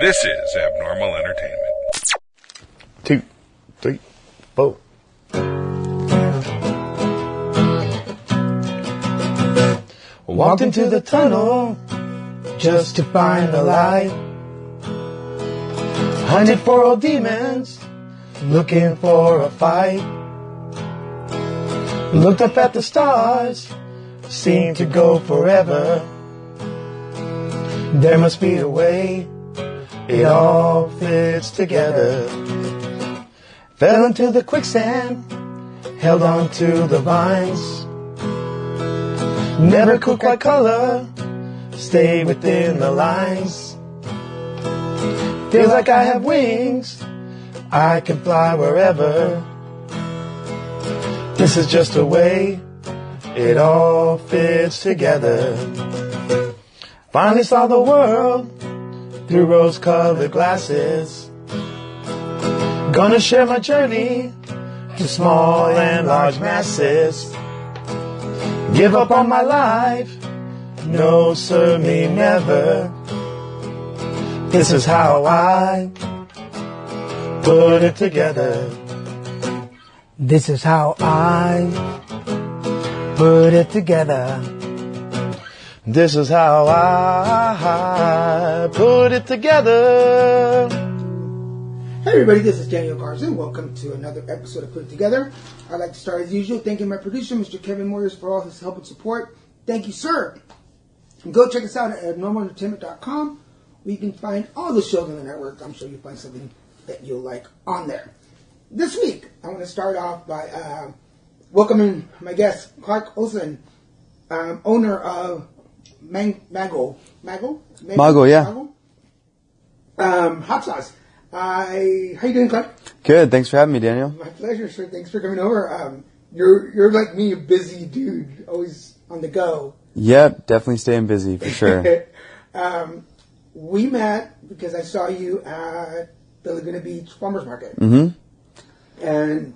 This is Abnormal Entertainment. 2, 3, 4. Walked into the tunnel just to find the light. Hunted for old demons, looking for a fight. Looked up at the stars, seemed to go forever. There must be a way, it all fits together. Fell into the quicksand, held on to the vines. Never could quite color, stay within the lines. Feels like I have wings, I can fly wherever. This is just a way, it all fits together. Finally saw the world through rose-colored glasses. Gonna share my journey to small and large masses. Give up on my life, no sir, me never. This is how I put it together. This is how I put it together. This is how I put it together. Hey everybody, this is Daniel Garza. Welcome to another episode of Put It Together. I'd like to start as usual thanking my producer, Mr. Kevin Moyers, for all his help and support. Thank you, sir. And go check us out at abnormalentertainment.com, where you can find all the shows on the network. I'm sure you'll find something that you'll like on there. This week, I want to start off by welcoming my guest, Clark Olson, owner of Mago, yeah. Hot sauce. How you doing, Clark? Good. Thanks for having me, Daniel. My pleasure, sir. Thanks for coming over. You're like me, a busy dude, always on the go. Yep, definitely staying busy for sure. We met because I saw you at the Laguna Beach Farmers Market. Mm-hmm. And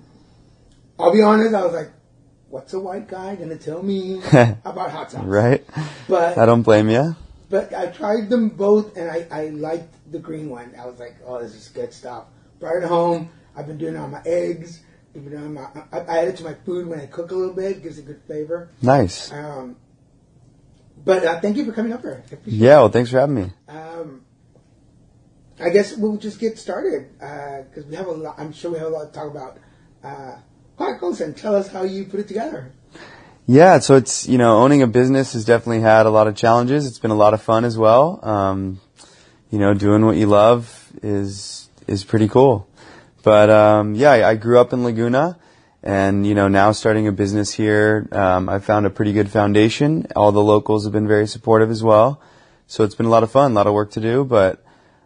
I'll be honest, I was like, what's a white guy going to tell me about hot sauce? Right. But I don't blame you. But I tried them both, and I liked the green one. I was like, oh, this is good stuff. Brought it home. I've been doing it on my eggs. I add it to my food when I cook a little bit. It gives a good flavor. Nice. But thank you for coming up here. Yeah, well, thanks for having me. I guess we'll just get started because we have a lot. I'm sure we have a lot to talk about. Clark Olson, tell us how you put it together. Yeah, so it's, owning a business has definitely had a lot of challenges. It's been a lot of fun as well. Doing what you love is pretty cool. But, I grew up in Laguna and, now starting a business here, I found a pretty good foundation. All the locals have been very supportive as well. So it's been a lot of fun, a lot of work to do, but,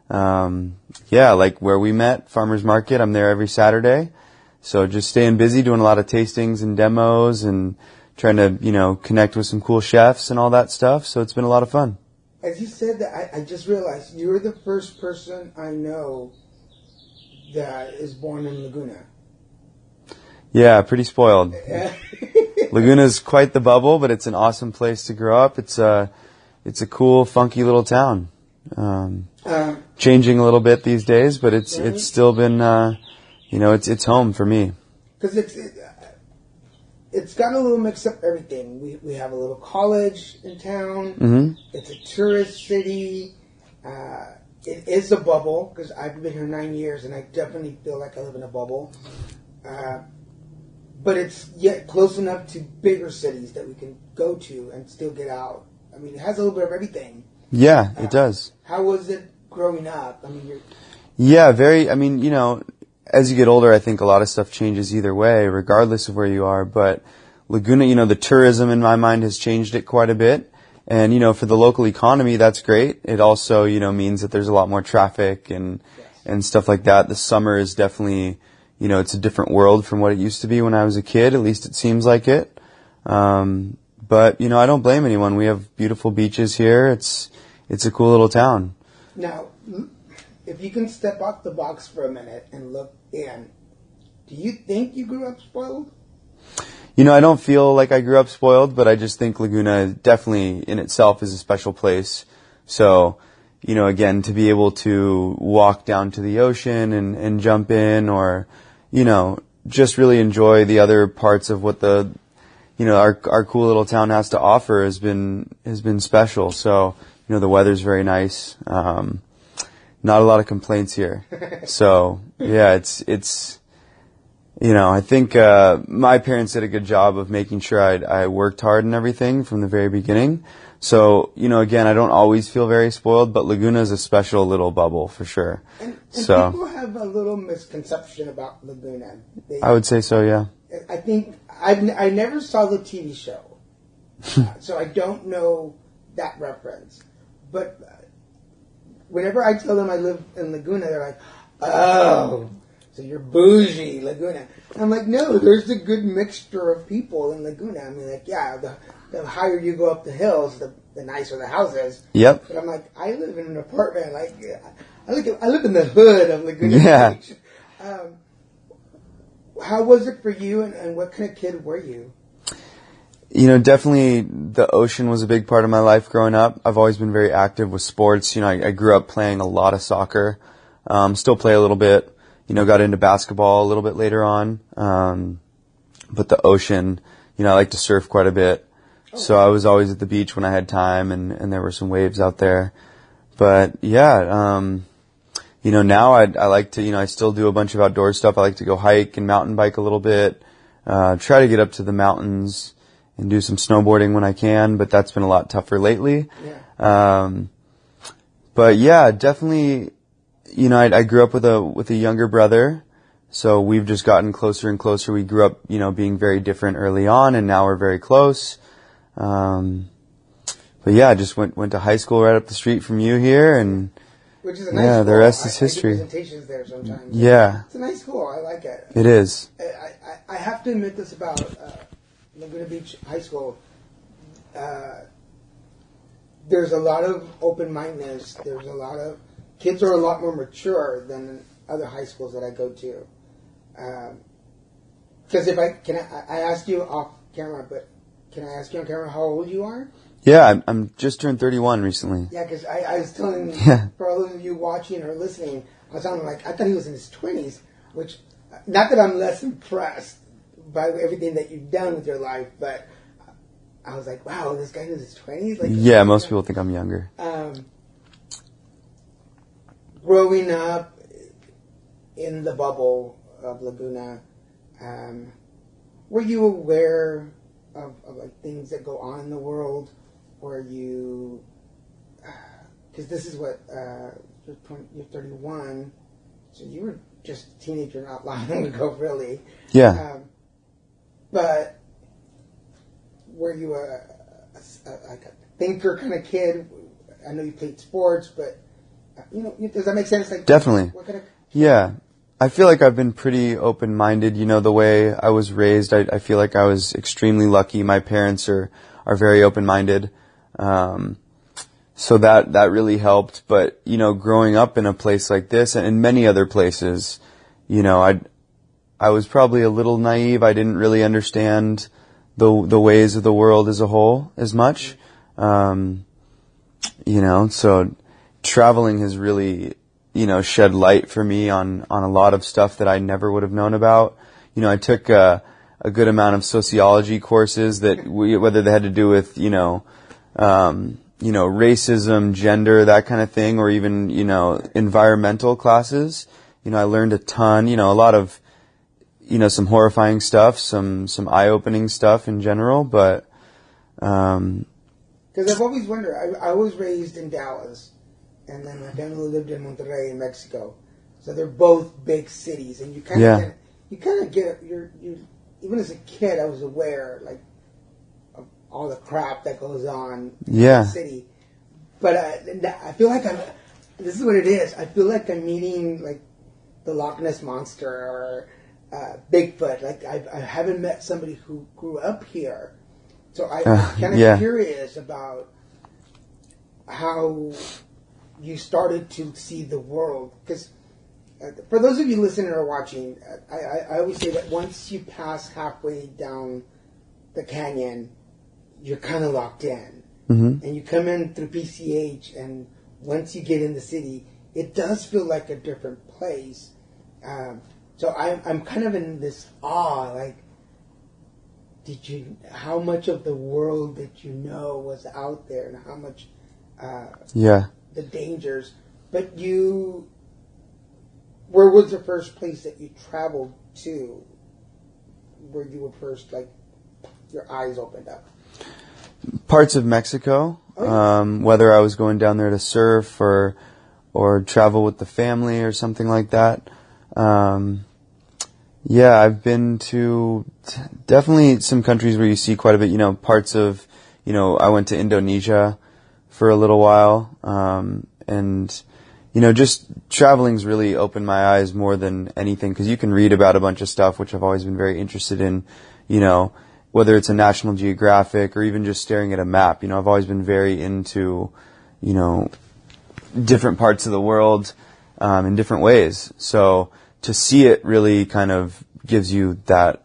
like where we met, Farmers Market, I'm there every Saturday. So just staying busy, doing a lot of tastings and demos and trying to, connect with some cool chefs and all that stuff. So it's been a lot of fun. As you said that, I just realized you're the first person I know that is born in Laguna. Yeah, pretty spoiled. Laguna's quite the bubble, but it's an awesome place to grow up. It's a cool, funky little town. Changing a little bit these days, but it's still been, it's home for me. Because it's got a little mix up everything. We have a little college in town. Mm-hmm. It's a tourist city. It is a bubble because I've been here 9 years and I definitely feel like I live in a bubble. But it's yet close enough to bigger cities that we can go to and still get out. I mean, it has a little bit of everything. Yeah, it does. How was it growing up? I mean, as you get older, I think a lot of stuff changes either way, regardless of where you are. But Laguna, the tourism in my mind has changed it quite a bit. And, for the local economy, that's great. It also, means that there's a lot more traffic and stuff like that. The summer is definitely, it's a different world from what it used to be when I was a kid. At least it seems like it. But, I don't blame anyone. We have beautiful beaches here. It's a cool little town. Now, if you can step off the box for a minute and look in, do you think you grew up spoiled? I don't feel like I grew up spoiled, but I just think Laguna definitely in itself is a special place. So, again, to be able to walk down to the ocean and jump in, or, just really enjoy the other parts of what our cool little town has to offer has been special. So, the weather's very nice. Not a lot of complaints here. So, yeah, it's I think my parents did a good job of making sure I worked hard and everything from the very beginning. So, again, I don't always feel very spoiled, but Laguna is a special little bubble for sure. And so people have a little misconception about Laguna. I would say so, yeah. I think I never saw the TV show, so I don't know that reference. But whenever I tell them I live in Laguna, they're like, "Oh, so you're bougie, Laguna." I'm like, no, there's a good mixture of people in Laguna. I mean, like, yeah, the higher you go up the hills, the nicer the houses. Yep. But I'm like, I live in an apartment. Like, I live in the hood of Laguna Yeah. Beach. How was it for you, and what kind of kid were you? Definitely the ocean was a big part of my life growing up. I've always been very active with sports. I grew up playing a lot of soccer. Still play a little bit. Got into basketball a little bit later on. But the ocean, I like to surf quite a bit. So I was always at the beach when I had time, and there were some waves out there. But yeah, now I like to, I still do a bunch of outdoor stuff. I like to go hike and mountain bike a little bit. Try to get up to the mountains and do some snowboarding when I can, but that's been a lot tougher lately. Yeah. But yeah, definitely, I grew up with a younger brother, so we've just gotten closer and closer. We grew up, being very different early on, and now we're very close. But yeah, I just went to high school right up the street from you here, and Which is a nice yeah, school. the rest is I do history. presentations there sometimes. Yeah, It's a nice school. I like it. it is. I have to admit this about Laguna Beach High School. There's a lot of open-mindedness. There's a lot of kids are a lot more mature than other high schools that I go to. Because I asked you off camera, but can I ask you on camera how old you are? Yeah, I'm just turned 31 recently. Yeah, because I was telling, for all of you watching or listening, I was telling like, I thought he was in his 20s, which, not that I'm less impressed by everything that you've done with your life, but I was like, wow, this guy in his 20s? Like, Yeah, most people think I'm younger. Growing up in the bubble of Laguna, were you aware of like things that go on in the world? Were you, because this is what, you're 31, so you were just a teenager not long ago, really. Yeah. But were you like a thinker kind of kid? I know you played sports, but does that make sense? Like, Definitely. What kind of? Yeah. I feel like I've been pretty open-minded. The way I was raised, I feel like I was extremely lucky. My parents are very open-minded. So that really helped. But, growing up in a place like this and in many other places, I was probably a little naive. I didn't really understand the ways of the world as a whole as much. So traveling has really, shed light for me on a lot of stuff that I never would have known about. I took a good amount of sociology courses that whether they had to do with, racism, gender, that kind of thing, or even, environmental classes. I learned a ton, a lot of, some horrifying stuff, some eye-opening stuff in general, but, Because I've always wondered, I was raised in Dallas, and then my family lived in Monterrey in Mexico. So they're both big cities, and you kind of get even as a kid, I was aware, like, of all the crap that goes on in the city. But I feel like this is what it is. I feel like I'm meeting, like, the Loch Ness Monster or Bigfoot. Like, I haven't met somebody who grew up here. So I'm kind of curious about how you started to see the world. Because for those of you listening or watching, I always say that once you pass halfway down the canyon, you're kind of locked in. Mm-hmm. And you come in through PCH, and once you get in the city, it does feel like a different place. So I'm kind of in this awe, like, how much of the world did you know was out there, and how much, the dangers. But where was the first place that you traveled to, where you were first, like, your eyes opened up? Parts of Mexico, whether I was going down there to surf or travel with the family or something like that. I've been to definitely some countries where you see quite a bit, parts of, I went to Indonesia for a little while, and, just traveling's really opened my eyes more than anything, because you can read about a bunch of stuff, which I've always been very interested in, whether it's a National Geographic or even just staring at a map. I've always been very into, different parts of the world, in different ways. So to see it really kind of gives you that,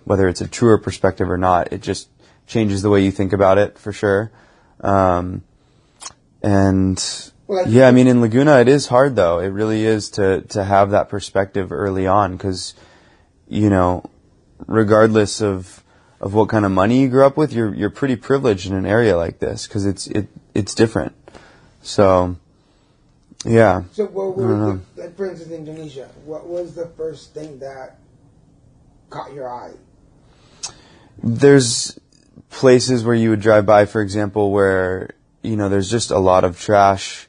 whether it's a truer perspective or not, it just changes the way you think about it, for sure. In Laguna, it is hard, though. It really is to have that perspective early on, because, regardless of what kind of money you grew up with, you're pretty privileged in an area like this, because it's different. So, yeah. So what was like, for instance, Indonesia, what was the first thing that caught your eye? There's places where you would drive by, for example, where, there's just a lot of trash,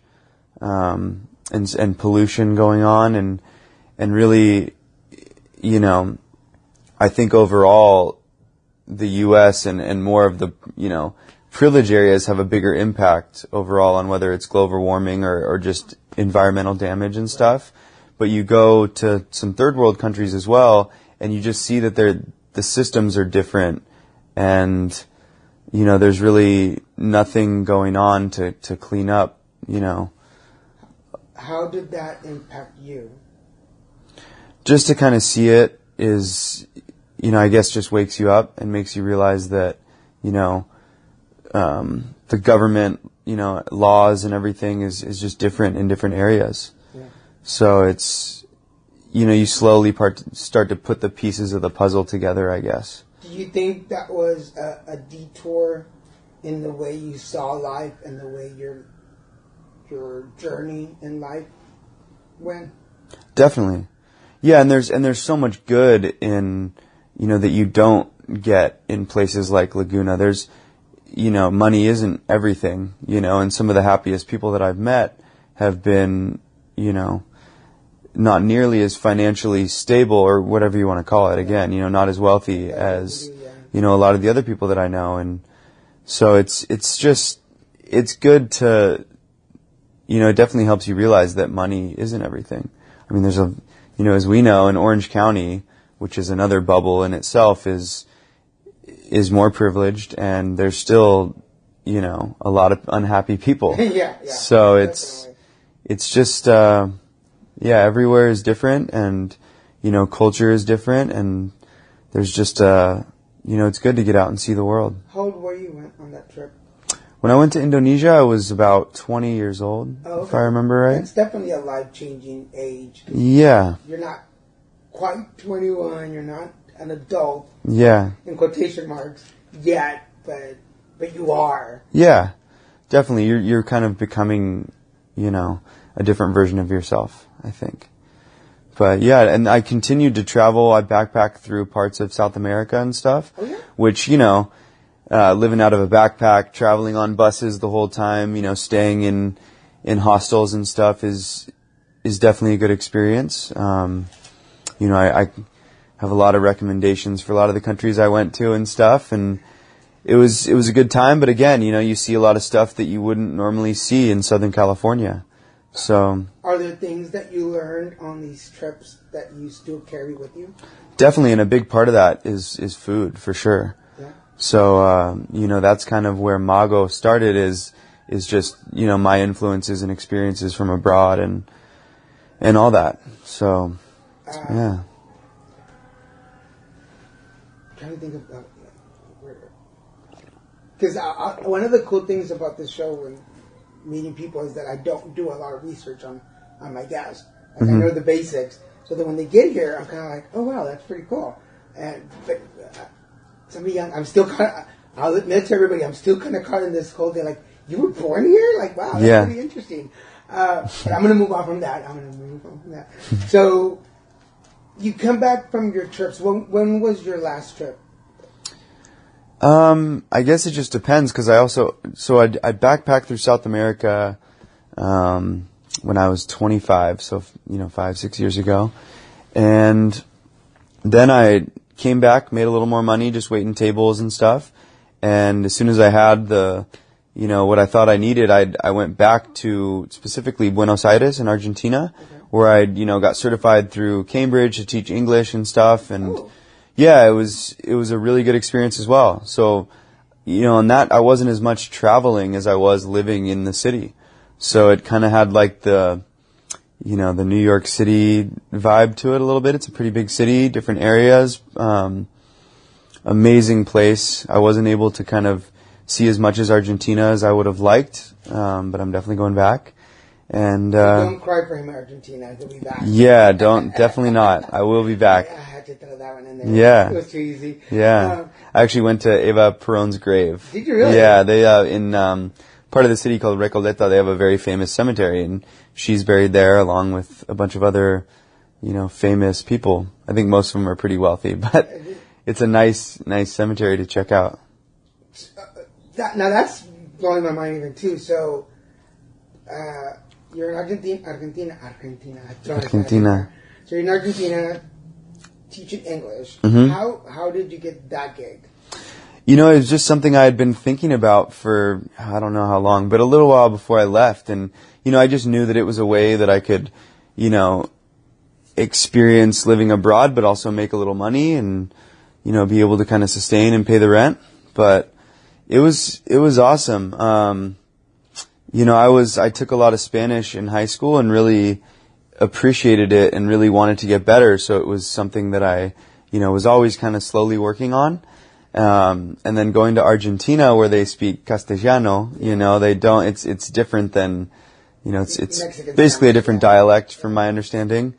and pollution going on, and really, I think overall the U.S. and more of the, privilege areas have a bigger impact overall on whether it's global warming or just environmental damage and stuff. But you go to some third world countries as well, and you just see that the systems are different, and, there's really nothing going on to clean up, How did that impact you? Just to kind of see it is, I guess just wakes you up and makes you realize that, the government, laws and everything is just different in different areas. Yeah. So it's, you slowly start to put the pieces of the puzzle together, I guess. Do you think that was a detour in the way you saw life and the way your journey in life went? Definitely. Yeah, and there's so much good in, that you don't get in places like Laguna. There's, money isn't everything, and some of the happiest people that I've met have been, not nearly as financially stable, or whatever you want to call it, again, not as wealthy as, a lot of the other people that I know. And so it's good to, it definitely helps you realize that money isn't everything. I mean, there's as we know, in Orange County, which is another bubble in itself, is more privileged, and there's still, a lot of unhappy people. Yeah. So it's just, everywhere is different, and, culture is different, and there's just, it's good to get out and see the world. How old were you on that trip? When I went to Indonesia, I was about 20 years old, if I remember right. It's definitely a life-changing age. Yeah. You're not quite 21, you're not an adult. Yeah. In quotation marks, yet, but you are. Yeah, definitely. You're kind of becoming, a different version of yourself, I think. But yeah, and I continued to travel. I backpacked through parts of South America and stuff, which, living out of a backpack, traveling on buses the whole time, staying in hostels and stuff is definitely a good experience. I have a lot of recommendations for a lot of the countries I went to and stuff, and it was a good time. But again, you see a lot of stuff that you wouldn't normally see in Southern California. So, are there things that you learned on these trips that you still carry with you? Definitely, and a big part of that is food, for sure. Yeah. So, that's kind of where Mago started, is just, my influences and experiences from abroad and all that. So, yeah. I'm trying to think of because one of the cool things about this show, meeting people is that I don't do a lot of research on my desk. Like I know the basics, so that when they get here, I'm kind of like, oh wow, that's pretty cool. But somebody young, I'm still kind of. I'll admit to everybody, I'm still kind of caught in this whole thing. Like, you were born here? Like, wow, that's pretty interesting. But I'm going to move on from that. So, you come back from your trips. When was your last trip? I guess it just depends because I backpacked through South America when I was 25, so 5-6 years ago, and then I came back, made a little more money, just waiting tables and stuff. And as soon as I had what I thought I needed, I went back to specifically Buenos Aires in Argentina, where I got certified through Cambridge to teach English and stuff. And it was a really good experience as well. So, in that I wasn't as much traveling as I was living in the city. So it kind of had like the New York City vibe to it a little bit. It's a pretty big city, different areas. Amazing place. I wasn't able to kind of see as much as Argentina as I would have liked, but I'm definitely going back. And don't cry for him, Argentina. He'll be back. Yeah, definitely not. I will be back. I had to throw that one in there. Yeah, it was too easy. Yeah, I actually went to Eva Perón's grave. Did you really? Yeah, they in part of the city called Recoleta, they have a very famous cemetery, and she's buried there along with a bunch of other, famous people. I think most of them are pretty wealthy, but it's a nice cemetery to check out. Now that's blowing my mind even too. So, you're in Argentina. So you're in Argentina teaching English. Mm-hmm. How did you get that gig? It was just something I had been thinking about for, I don't know how long, but a little while before I left. And, I just knew that it was a way that I could, experience living abroad, but also make a little money and, be able to kind of sustain and pay the rent. But it was awesome. I took a lot of Spanish in high school and really appreciated it and really wanted to get better. So it was something that I, was always kind of slowly working on. And then going to Argentina where they speak Castellano, they don't, it's different than, it's basically a different dialect from my understanding.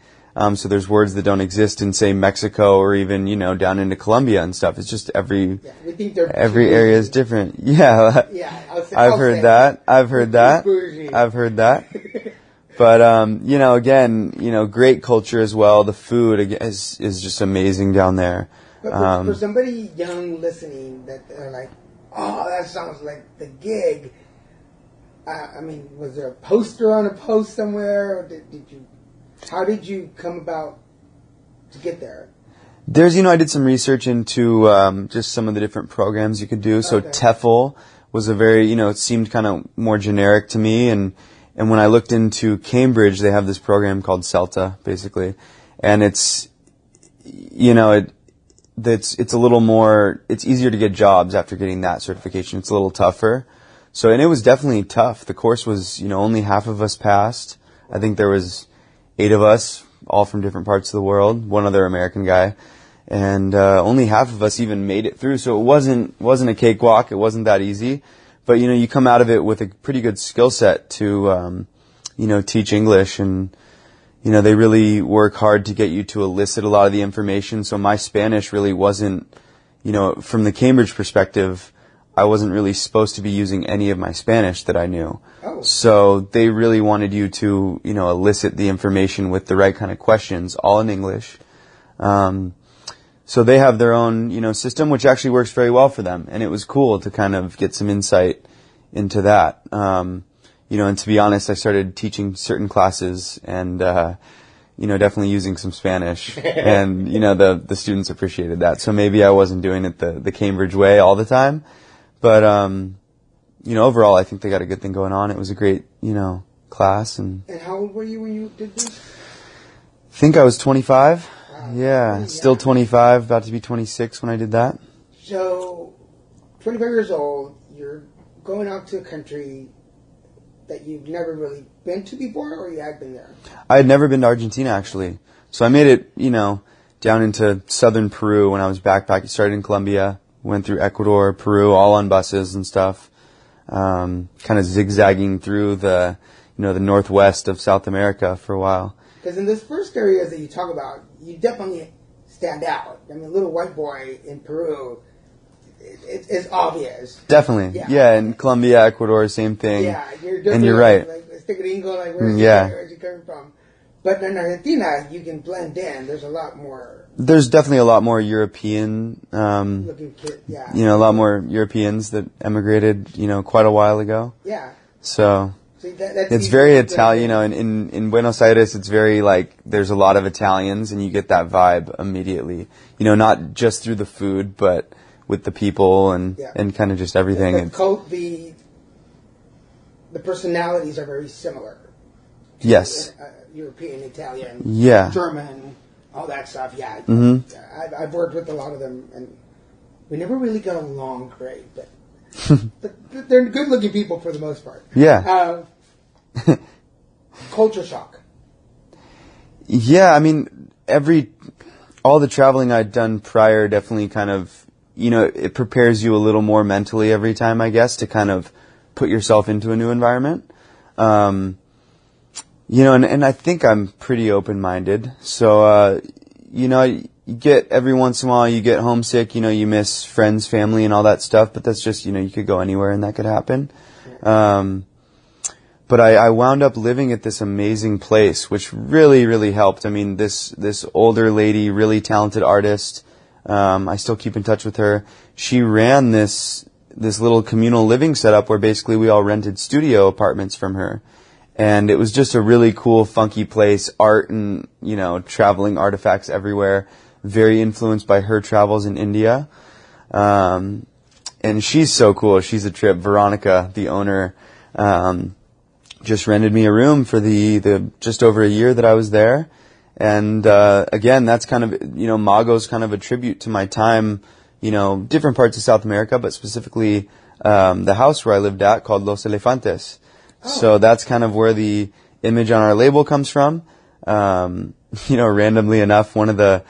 So there's words that don't exist in, say, Mexico or even, down into Colombia and stuff. It's just every area is different. Yeah. I've heard that. But, again, great culture as well. The food is just amazing down there. But for somebody young listening that are like, oh, that sounds like the gig. Was there a poster on a post somewhere? Or how did you come about to get there? There's, I did some research into just some of the different programs you could do. So TEFL was a very, it seemed kind of more generic to me. And when I looked into Cambridge, they have this program called CELTA, basically. And it's, it's a little more, it's easier to get jobs after getting that certification. It's a little tougher. So, and it was definitely tough. The course was, only half of us passed. I think there was 8 of us, all from different parts of the world, one other American guy. And, only half of us even made it through. So it wasn't a cakewalk. It wasn't that easy. But, you come out of it with a pretty good skill set to, teach English, and, they really work hard to get you to elicit a lot of the information. So my Spanish really wasn't, from the Cambridge perspective, I wasn't really supposed to be using any of my Spanish that I knew. Oh. So they really wanted you to, elicit the information with the right kind of questions, all in English. So they have their own, system, which actually works very well for them. And it was cool to kind of get some insight into that. And to be honest, I started teaching certain classes and, definitely using some Spanish. And, the students appreciated that. So maybe I wasn't doing it the Cambridge way all the time. But, overall, I think they got a good thing going on. It was a great, class. And how old were you when you did this? I think I was 25. Wow. Yeah, still 25, about to be 26 when I did that. So, 25 years old, you're going out to a country that you've never really been to before, or you had been there? I had never been to Argentina, actually. So I made it, down into southern Peru when I was backpacking. Started in Colombia, went through Ecuador, Peru, all on buses and stuff. kind of zigzagging through the northwest of South America for a while. Because in those first areas that you talk about, you definitely stand out. I mean, little white boy in Peru, it's obvious. Definitely. Yeah, in Colombia, Ecuador, same thing. Yeah, and you're right. Like gringo, like where's you coming from? But in Argentina, you can blend in. There's a lot more. There's definitely a lot more European, looking kid, a lot more Europeans that emigrated, quite a while ago. Yeah. So that's it's very Italian, in Buenos Aires, it's very like, there's a lot of Italians and you get that vibe immediately. Not just through the food, but with the people and kind of just everything. The personalities are very similar. Yes. European, Italian, German, all that stuff. Yeah. Mm-hmm. I've worked with a lot of them, and we never really got along great, but they're good-looking people for the most part. Yeah. Culture shock. Yeah, I mean, all the traveling I'd done prior definitely kind of, it prepares you a little more mentally every time, I guess, to kind of put yourself into a new environment. And I think I'm pretty open-minded. So, you get every once in a while, you get homesick, you miss friends, family, and all that stuff, but that's just, you could go anywhere and that could happen. But I wound up living at this amazing place, which really, really helped. I mean, this older lady, really talented artist, I still keep in touch with her. She ran this little communal living setup where basically we all rented studio apartments from her. And it was just a really cool, funky place, art and, traveling artifacts everywhere, very influenced by her travels in India. And she's so cool. She's a trip. Veronica, the owner, just rented me a room for the just over a year that I was there. And, again, that's kind of, Mago's kind of a tribute to my time, different parts of South America, but specifically, the house where I lived at called Los Elefantes. So that's kind of where the image on our label comes from. Randomly enough, one of the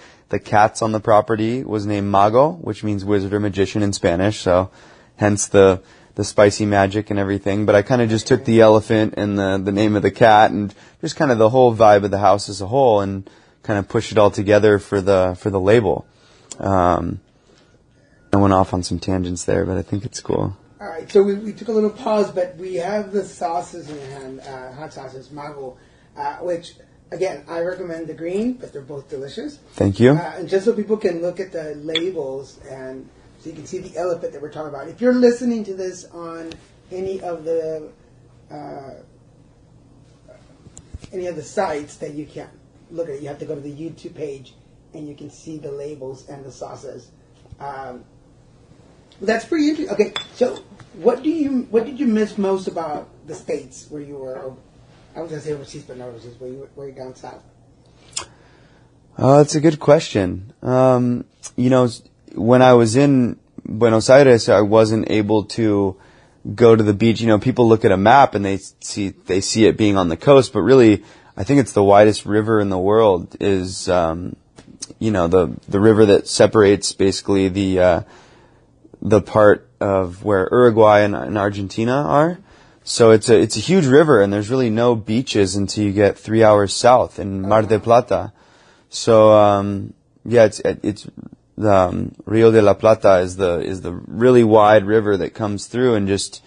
cats on the property was named Mago, which means wizard or magician in Spanish. So hence the spicy magic and everything. But I kind of just took the elephant and the name of the cat and just kind of the whole vibe of the house as a whole and kind of pushed it all together for the label. I went off on some tangents there, but I think it's cool. All right, so we took a little pause, but we have the sauces in hand, hot sauces, Mago, which, again, I recommend the green, but they're both delicious. Thank you. And just so people can look at the labels and so you can see the elephant that we're talking about. If you're listening to this on any of the sites that you can't look at it, you have to go to the YouTube page and you can see the labels and the sauces. That's pretty interesting. Okay, so what did you miss most about the States where you were? I was gonna say overseas, but not overseas. Were you down south? That's a good question. When I was in Buenos Aires, I wasn't able to go to the beach. People look at a map and they see it being on the coast, but really, I think it's the widest river in the world. Is the river that separates basically the part of where Uruguay and Argentina are. So it's a huge river, and there's really no beaches until you get 3 hours south in Mar del Plata. So it's Rio de la Plata is the really wide river that comes through and just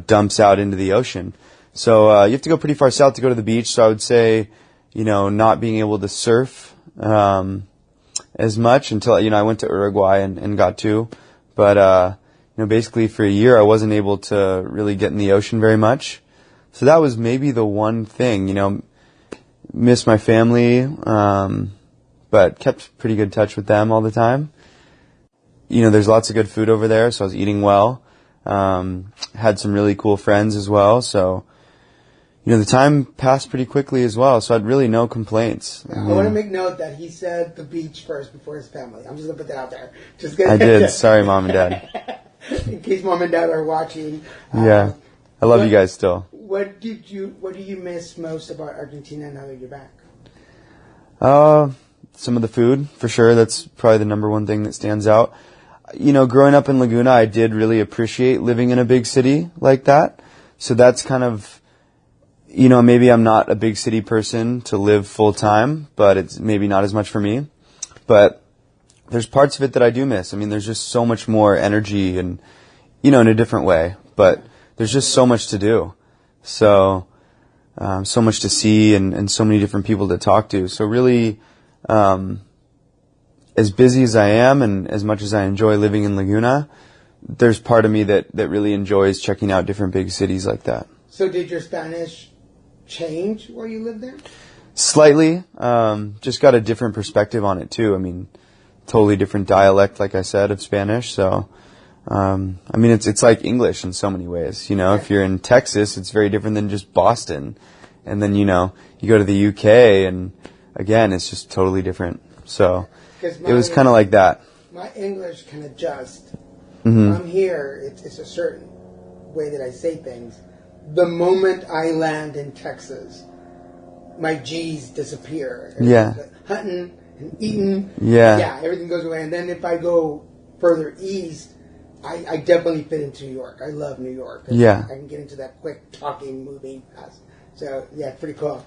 dumps out into the ocean. So you have to go pretty far south to go to the beach. So I would say not being able to surf as much until I went to Uruguay and got to. But, basically for a year I wasn't able to really get in the ocean very much. So that was maybe the one thing, miss my family, but kept pretty good touch with them all the time. There's lots of good food over there, so I was eating well. Had some really cool friends as well, so, the time passed pretty quickly as well, so I had really no complaints. I want to make note that he said the beach first before his family. I'm just going to put that out there. I did. Sorry, Mom and Dad. In case Mom and Dad are watching. Yeah. I love you guys still. What do you miss most about Argentina now that you're back? Some of the food, for sure. That's probably the number one thing that stands out. growing up in Laguna, I did really appreciate living in a big city like that. So that's kind of, maybe I'm not a big city person to live full time, but it's maybe not as much for me. But there's parts of it that I do miss. I mean, there's just so much more energy and, in a different way, but there's just so much to do. So, so much to see and so many different people to talk to. So really, as busy as I am and as much as I enjoy living in Laguna, there's part of me that really enjoys checking out different big cities like that. So did your Spanish change while you lived there? Slightly. Just got a different perspective on it too. I mean, totally different dialect, like I said, of Spanish. So, it's like English in so many ways. If you're in Texas, it's very different than just Boston. And then, you go to the UK and again, it's just totally different. So it was kind of like that. My English can adjust. Mm-hmm. I'm here. It's a certain way that I say things. The moment I land in Texas, my G's disappear. Yeah. Hunting and eating. Yeah. Yeah, everything goes away. And then if I go further east, I definitely fit into New York. I love New York. Yeah. I can get into that quick talking, moving fast. So, yeah, it's pretty cool.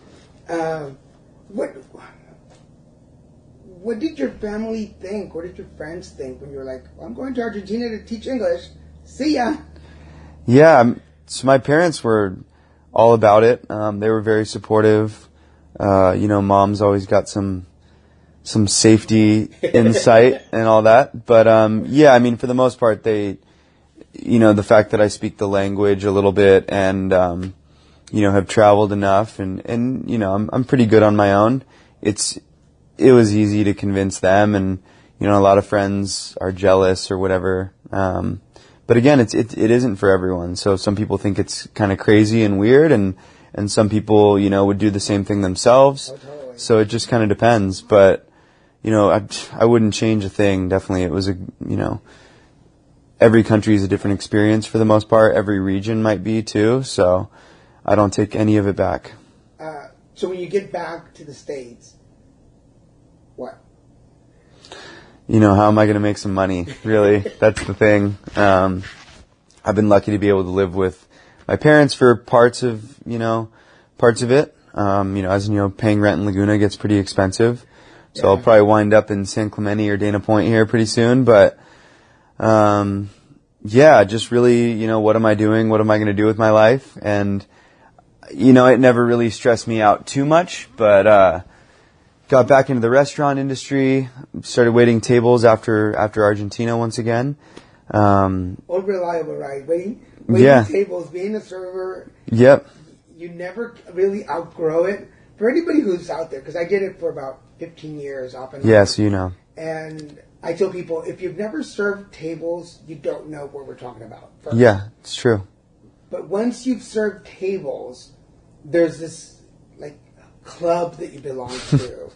What did your family think? What did your friends think when you were like, I'm going to Argentina to teach English. See ya. Yeah. So my parents were all about it. They were very supportive. Mom's always got some safety insight and all that. But, for the most part, they, the fact that I speak the language a little bit and, have traveled enough and I'm pretty good on my own. It was easy to convince them and, a lot of friends are jealous or whatever. But again, it isn't for everyone. So some people think it's kind of crazy and weird and some people, would do the same thing themselves. Oh, totally. So it just kind of depends. But, I wouldn't change a thing. Definitely. It was every country is a different experience for the most part. Every region might be too. So I don't take any of it back. So when you get back to the States, what? How am I going to make some money? Really, that's the thing. I've been lucky to be able to live with my parents for parts of it. As you know, paying rent in Laguna gets pretty expensive. So yeah. I'll probably wind up in San Clemente or Dana Point here pretty soon. But, just really, what am I doing? What am I going to do with my life? And, it never really stressed me out too much, but, got back into the restaurant industry, started waiting tables after Argentina once again. Unreliable, right? Waiting tables, being a server. Yep. You never really outgrow it. For anybody who's out there, because I did it for about 15 years off and on. Yes, you know. And I tell people, if you've never served tables, you don't know what we're talking about. First. Yeah, it's true. But once you've served tables, there's this club that you belong to.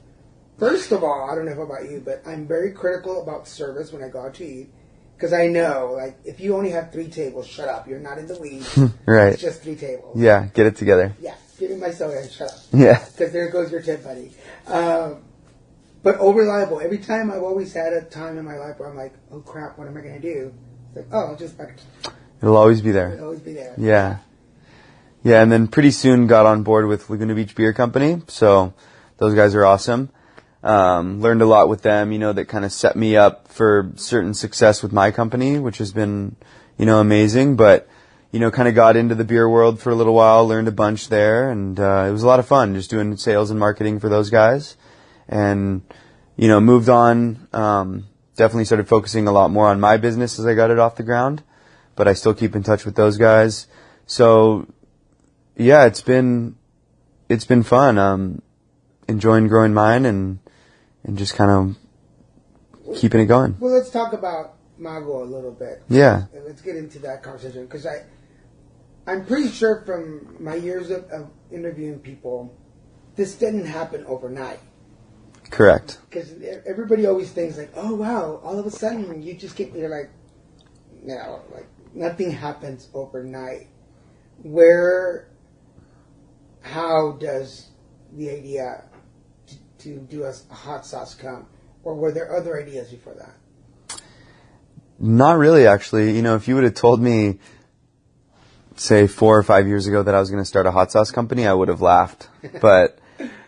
First of all, I don't know about you, but I'm very critical about service when I go out to eat. Because I know, if you only have 3 tables, shut up. You're not in the weeds. Right. It's just 3 tables. Yeah, get it together. Yeah, give me my soda and shut up. Yeah. Because there goes your tip, buddy. But unreliable. Every time I've always had a time in my life where I'm like, oh crap, what am I going to do? It's like, oh, I'll just... It'll always be there. It'll always be there. Yeah. Yeah, and then pretty soon got on board with Laguna Beach Beer Company. So those guys are awesome. Learned a lot with them, that kind of set me up for certain success with my company, which has been, amazing. But, kind of got into the beer world for a little while, learned a bunch there, and it was a lot of fun just doing sales and marketing for those guys. And, moved on, definitely started focusing a lot more on my business as I got it off the ground. But I still keep in touch with those guys. So, yeah, it's been fun. Enjoying growing mine and just kind of keeping it going. Well, let's talk about Mago a little bit. Yeah. And let's get into that conversation because I'm pretty sure from my years of interviewing people, this didn't happen overnight. Correct. Because everybody always thinks oh wow, all of a sudden you just get, you're nothing happens overnight. How does the idea to do a hot sauce come? Or were there other ideas before that? Not really, actually. If you would have told me, say 4 or 5 years ago that I was going to start a hot sauce company, I would have laughed. But,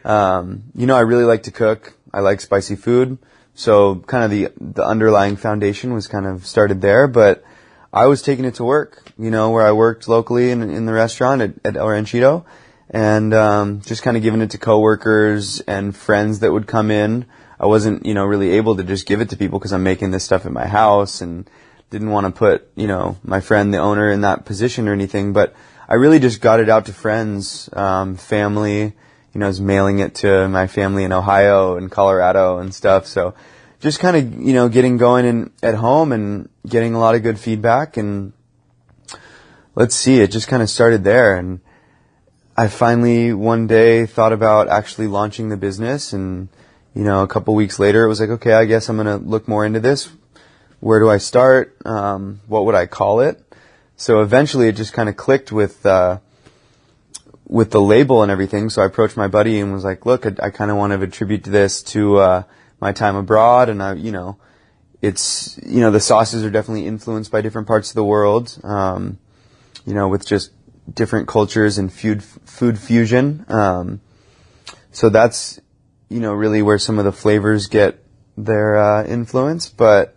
I really like to cook. I like spicy food. So kind of the underlying foundation was kind of started there. But I was taking it to work, where I worked locally in the restaurant at El Ranchito, and just kind of giving it to coworkers and friends that would come in. I wasn't, really able to just give it to people because I'm making this stuff at my house and didn't want to put, my friend, the owner, in that position or anything. But I really just got it out to friends, family. I was mailing it to my family in Ohio and Colorado and stuff. So just kind of, getting going at home and getting a lot of good feedback. And let's see, it just kind of started there. And I finally one day thought about actually launching the business. And, a couple weeks later, it was like, okay, I guess I'm going to look more into this. Where do I start? What would I call it? So eventually it just kind of clicked with the label and everything. So I approached my buddy and was like, look, I kind of want to attribute this to my time abroad. And it's, the sauces are definitely influenced by different parts of the world, with just different cultures and food fusion. So that's, really where some of the flavors get their influence. But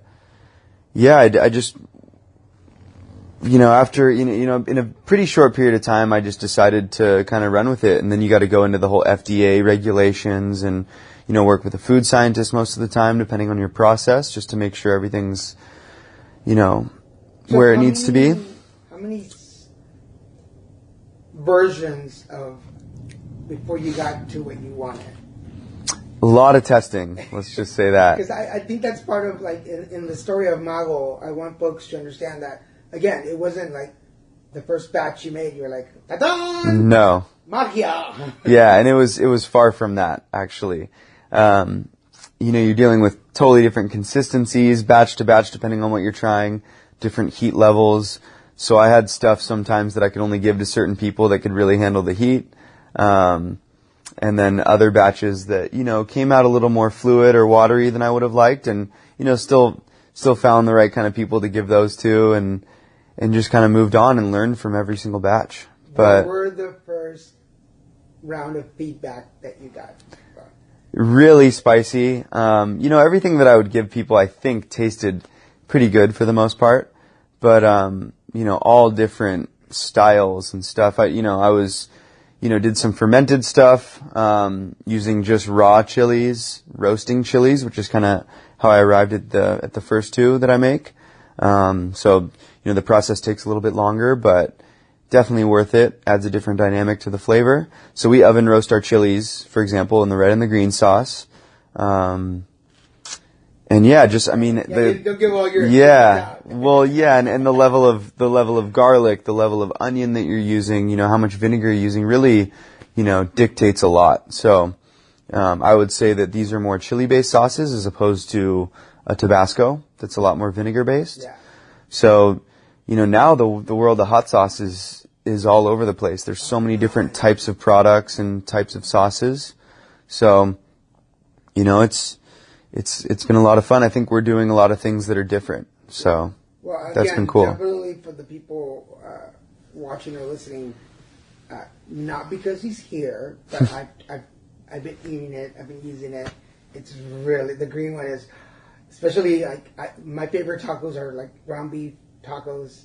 yeah, I just, after, in a pretty short period of time, I just decided to kind of run with it. And then you got to go into the whole FDA regulations and, work with a food scientist most of the time, depending on your process, just to make sure everything's, where it needs to be. How many versions of before you got to what you wanted? A lot of testing, let's just say that. Because I think that's part of, like, in the story of Mago, I want folks to understand that, again, it wasn't like the first batch you made, you were like, ta-da! No. Magia! Yeah, and it was far from that, actually. You're dealing with totally different consistencies, batch to batch, depending on what you're trying, different heat levels. So I had stuff sometimes that I could only give to certain people that could really handle the heat. And then other batches that, came out a little more fluid or watery than I would have liked, and, still found the right kind of people to give those to, and just kind of moved on and learned from every single batch. But what were the first round of feedback that you got? Really spicy. Everything that I would give people, I think, tasted pretty good for the most part. But, all different styles and stuff. I was, did some fermented stuff, using just raw chilies, roasting chilies, which is kind of how I arrived at the first two that I make. So, the process takes a little bit longer, but definitely worth it. Adds a different dynamic to the flavor. So we oven roast our chilies, for example, in the red and the green sauce. And yeah, just, don't give all your and the level of garlic, the level of onion that you're using, how much vinegar you're using really, dictates a lot. So, I would say that these are more chili-based sauces as opposed to a Tabasco that's a lot more vinegar-based. Yeah. So, now the world of hot sauce is all over the place. There's so many different types of products and types of sauces. So, it's been a lot of fun. I think we're doing a lot of things that are different. So that's been cool. Definitely for the people watching or listening, not because he's here, but I've been eating it. I've been using it. It's really, the green one is, especially my favorite tacos are like ground beef tacos,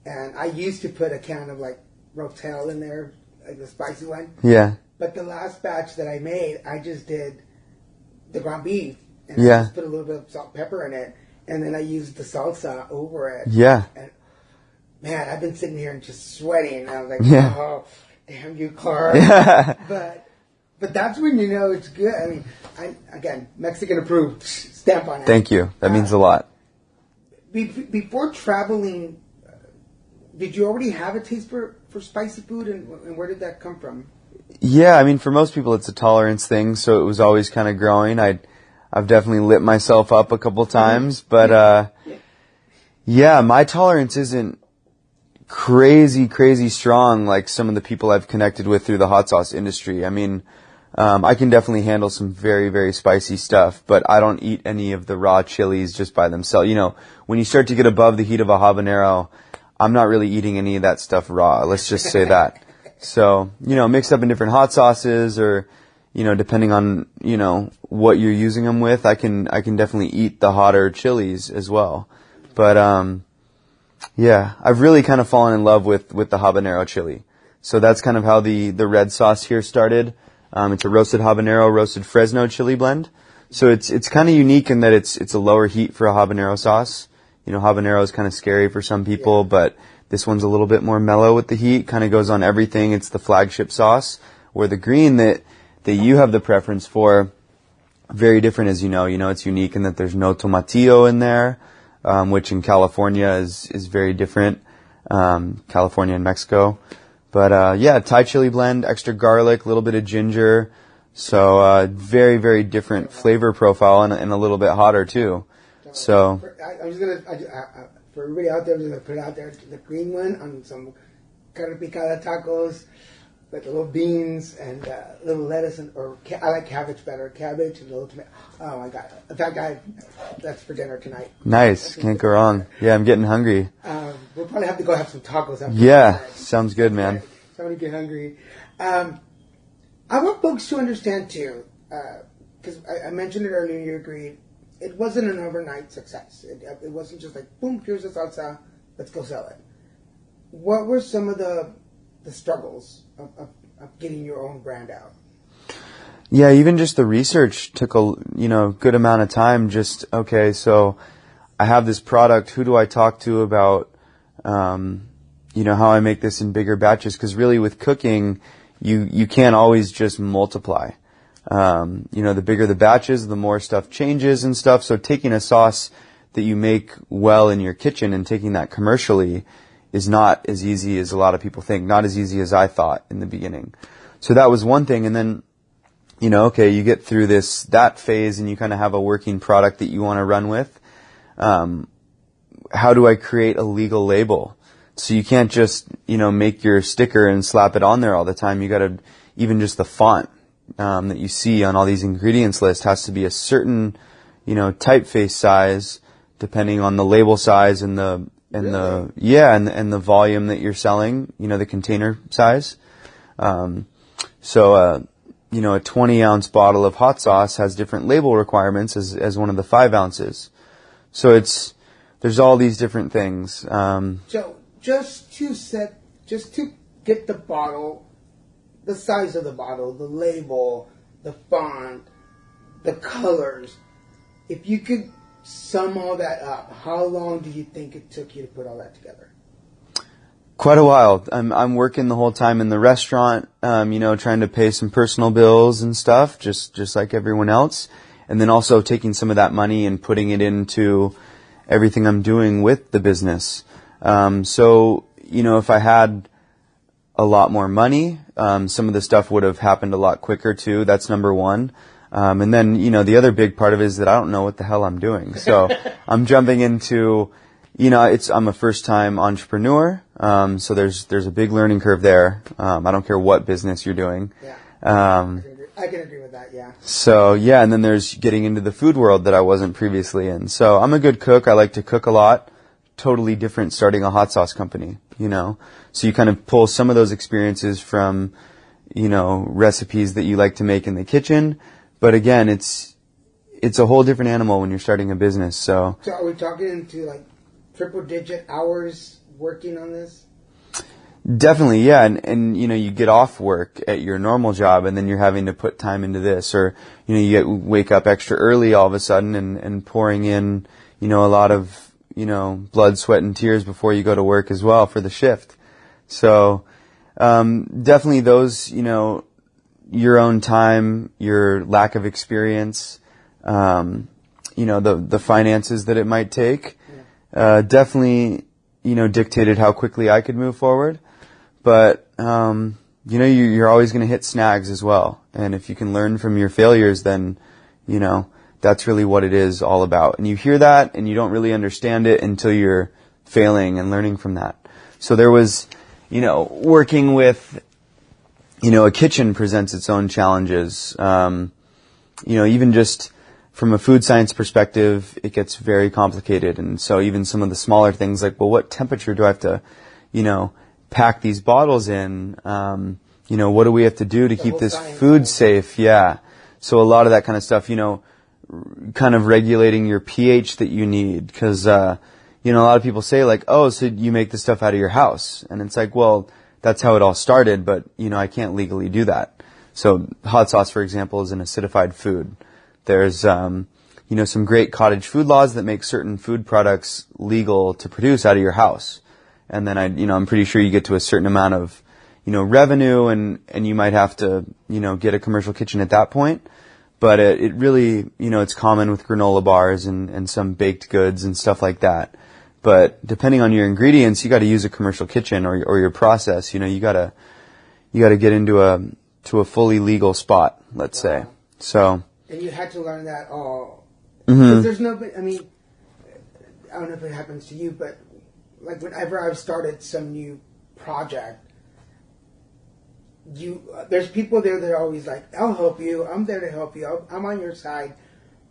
and I used to put a can of like Rotel in there, like the spicy one. Yeah. But the last batch that I made, I just did the ground beef. And Yeah. I just put a little bit of salt, pepper in it, and then I used the salsa over it. Yeah. And man, I've been sitting here and just sweating. And I was like, Yeah. oh, damn you, Clark. Yeah. But that's when you know it's good. I mean, again, Mexican approved, stamp on it. Thank you. That means a lot. Before traveling, did you already have a taste for spicy food, and where did that come from? Yeah, for most people it's a tolerance thing, so it was always kind of growing. I've definitely lit myself up a couple times, but yeah, my tolerance isn't crazy strong like some of the people I've connected with through the hot sauce industry. I can definitely handle some very, very spicy stuff, but I don't eat any of the raw chilies just by themselves. You know, when you start to get above the heat of a habanero, I'm not really eating any of that stuff raw. Let's just say that. So, you know, mixed up in different hot sauces or, you know, depending on, you know, what you're using them with, I can definitely eat the hotter chilies as well. But, yeah, I've really kind of fallen in love with the habanero chili. So that's kind of how the red sauce here started. It's a roasted habanero, roasted Fresno chili blend. So it's kind of unique in that it's a lower heat for a habanero sauce. You know, habanero is kind of scary for some people, but this one's a little bit more mellow with the heat, kind of goes on everything. It's the flagship sauce, where the green that you have the preference for, very different as you know. You know, it's unique in that there's no tomatillo in there, which in California is very different, California and Mexico. But, yeah, Thai chili blend, extra garlic, a little bit of ginger. So, very, very different flavor profile and a little bit hotter too. So I'm just gonna for everybody out there, I'm just gonna put it out there, the green one on some carne picada tacos with little beans and little lettuce I like cabbage better, cabbage and a little tomato. Oh my god! In fact, that's for dinner tonight. Nice, can't go wrong. Yeah, I'm getting hungry. We'll probably have to go have some tacos after. Yeah, sounds good, man. Somebody get hungry. I want folks to understand too, because I mentioned it earlier. You agreed. It wasn't an overnight success. It wasn't just like, boom, here's the salsa, let's go sell it. What were some of the struggles of getting your own brand out? Yeah, even just the research took a good amount of time. Just, okay, so I have this product. Who do I talk to about, how I make this in bigger batches? Because really with cooking, you can't always just multiply. The bigger the batches, the more stuff changes and stuff. So taking a sauce that you make well in your kitchen and taking that commercially is not as easy as a lot of people think. Not as easy as I thought in the beginning. So that was one thing. And then, you get through that phase and you kind of have a working product that you want to run with. How do I create a legal label? So you can't just, make your sticker and slap it on there all the time. You gotta, even just the font that you see on all these ingredients lists has to be a certain, typeface size, depending on the label size and the volume that you're selling, the container size. A 20-ounce bottle of hot sauce has different label requirements as one of the 5 ounces. So there's all these different things. So just to get the bottle, the size of the bottle, the label, the font, the colors, if you could sum all that up, how long do you think it took you to put all that together? Quite a while. I'm working the whole time in the restaurant, trying to pay some personal bills and stuff, just like everyone else. And then also taking some of that money and putting it into everything I'm doing with the business. If I had a lot more money, some of the stuff would have happened a lot quicker too. That's number one. And then, the other big part of it is that I don't know what the hell I'm doing. So I'm jumping into, I'm a first time entrepreneur. So there's a big learning curve there. I don't care what business you're doing. Yeah. I can agree with that. Yeah. So yeah. And then there's getting into the food world that I wasn't previously in. So I'm a good cook. I like to cook a lot. Totally different starting a hot sauce company, So you kind of pull some of those experiences from, recipes that you like to make in the kitchen. But again, it's a whole different animal when you're starting a business. So are we talking into like triple digit hours working on this? Definitely, yeah. And you get off work at your normal job and then you're having to put time into this, or, you wake up extra early all of a sudden and pouring in, a lot of, blood, sweat, and tears before you go to work as well for the shift. So, definitely those, your own time, your lack of experience, the finances that it might take, definitely, dictated how quickly I could move forward. But, you're always going to hit snags as well. And if you can learn from your failures, then, that's really what it is all about. And you hear that and you don't really understand it until you're failing and learning from that. So there was, working with, a kitchen presents its own challenges. Even just from a food science perspective, it gets very complicated. And so even some of the smaller things like, well, what temperature do I have to, pack these bottles in? What do we have to do to keep this food safe? Yeah. So a lot of that kind of stuff, kind of regulating your pH that you need. Because, a lot of people say like, oh, so you make this stuff out of your house. And it's like, well, that's how it all started, but, I can't legally do that. So hot sauce, for example, is an acidified food. There's, some great cottage food laws that make certain food products legal to produce out of your house. And then I'm pretty sure you get to a certain amount of, revenue and you might have to, get a commercial kitchen at that point. But it really, it's common with granola bars and some baked goods and stuff like that. But depending on your ingredients, you got to use a commercial kitchen or your process. You got to get into a fully legal spot, let's say. So. And you had to learn that all. Because there's no, I mean, I don't know if it happens to you, but like whenever I've started some new project, there's people there that are always like, I'll help you, I'm there to help you, I'm on your side.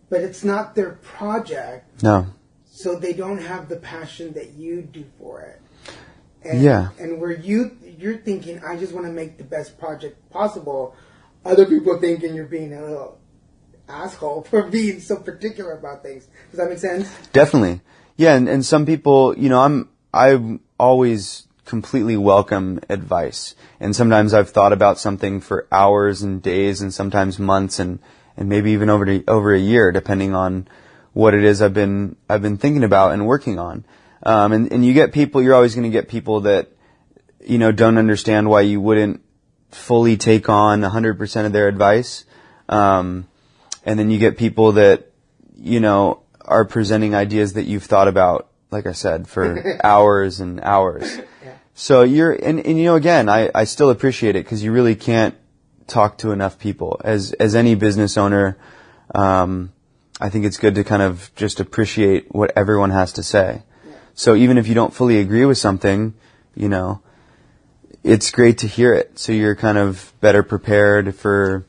But it's not their project. No. So they don't have the passion that you do for it. And where you're thinking, I just want to make the best project possible, other people thinking you're being a little asshole for being so particular about things. Does that make sense? Definitely. Yeah, and some people, I always completely welcome advice. And sometimes I've thought about something for hours and days and sometimes months and maybe even over a year, depending on what it is I've been thinking about and working on. And you get people, you're always going to get people that, don't understand why you wouldn't fully take on 100% of their advice. And then you get people that, are presenting ideas that you've thought about, like I said, for hours and hours. Yeah. So again, I still appreciate it because you really can't talk to enough people. As any business owner, I think it's good to kind of just appreciate what everyone has to say. Yeah. So even if you don't fully agree with something, it's great to hear it. So you're kind of better prepared for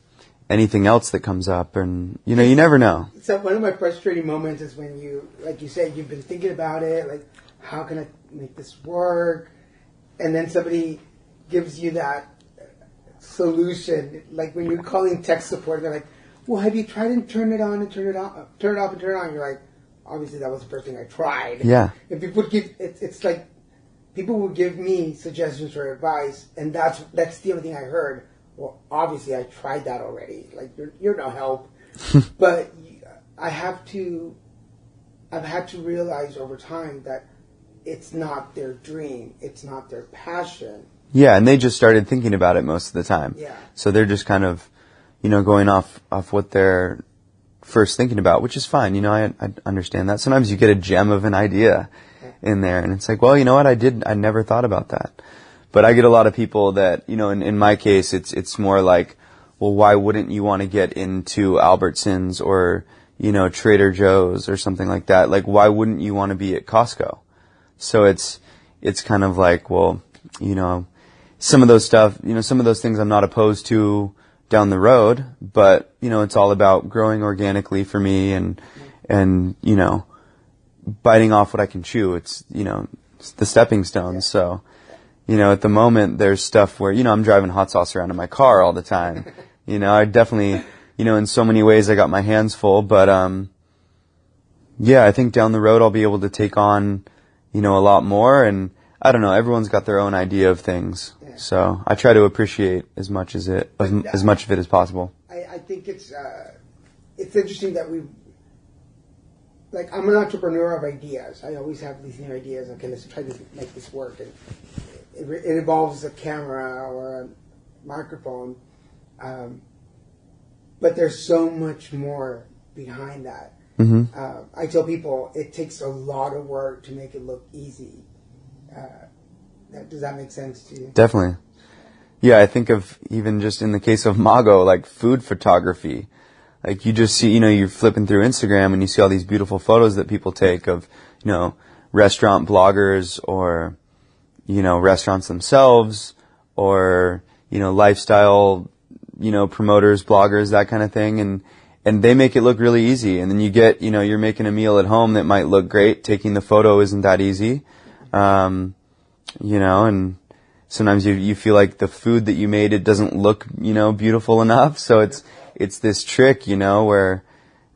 anything else that comes up, and you never know. So one of my frustrating moments is when you, like you said, you've been thinking about it, like how can I make this work, and then somebody gives you that solution, like when you're calling tech support, they're like, "Well, have you tried and turn it on and turn it off, turn it off and turn it on?" You're like, "Obviously, that was the first thing I tried." Yeah. If people give, it's like people will give me suggestions or advice, and that's the only thing I heard. Well, obviously, I tried that already. Like, you're no help. But I've had to realize over time that it's not their dream. It's not their passion. Yeah, and they just started thinking about it most of the time. Yeah. So they're just kind of, going off what they're first thinking about, which is fine. I understand that. Sometimes you get a gem of an idea in there, and it's like, well, you know what? I never thought about that. But I get a lot of people that, in my case, it's more like, well, why wouldn't you want to get into Albertsons or, Trader Joe's or something like that? Like, why wouldn't you want to be at Costco? So it's kind of like, well, some of those things I'm not opposed to down the road, but, it's all about growing organically for me and, biting off what I can chew. It's, it's the stepping stones. So, at the moment there's stuff where, I'm driving hot sauce around in my car all the time. I definitely, in so many ways I got my hands full, but, I think down the road I'll be able to take on, a lot more, and I don't know, everyone's got their own idea of things. Yeah. So I try to appreciate as much of it as possible. I think it's interesting that I'm an entrepreneur of ideas. I always have these new ideas. Okay, let's try to make this work. And it involves a camera or a microphone. But there's so much more behind that. Mm-hmm. I tell people it takes a lot of work to make it look easy. Does that make sense to you? Definitely. Yeah, I think of even just in the case of Mago, like food photography. Like you just see, you're flipping through Instagram and you see all these beautiful photos that people take of, restaurant bloggers or, restaurants themselves or, lifestyle, promoters, bloggers, that kind of thing. And they make it look really easy. And then you get, you're making a meal at home that might look great. Taking the photo isn't that easy. And sometimes you feel like the food that you made, it doesn't look, beautiful enough. So it's this trick, where,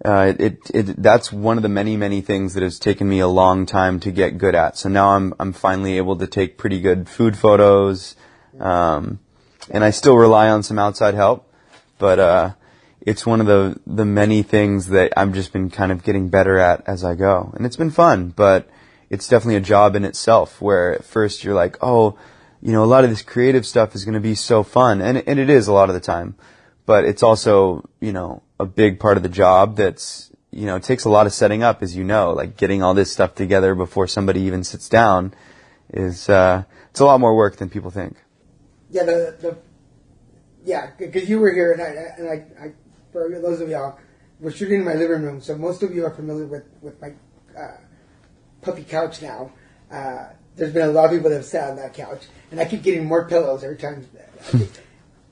that's one of the many, many things that has taken me a long time to get good at. So now I'm finally able to take pretty good food photos. And I still rely on some outside help, but, it's one of the many things that I've just been kind of getting better at as I go. And it's been fun, but it's definitely a job in itself where at first you're like, oh, a lot of this creative stuff is going to be so fun. And it is a lot of the time, but it's also, a big part of the job that's, it takes a lot of setting up, as like getting all this stuff together before somebody even sits down is, it's a lot more work than people think. Yeah, because you were here and I for those of y'all, we're shooting in my living room, so most of you are familiar with my puffy couch now. There's been a lot of people that have sat on that couch, and I keep getting more pillows every time.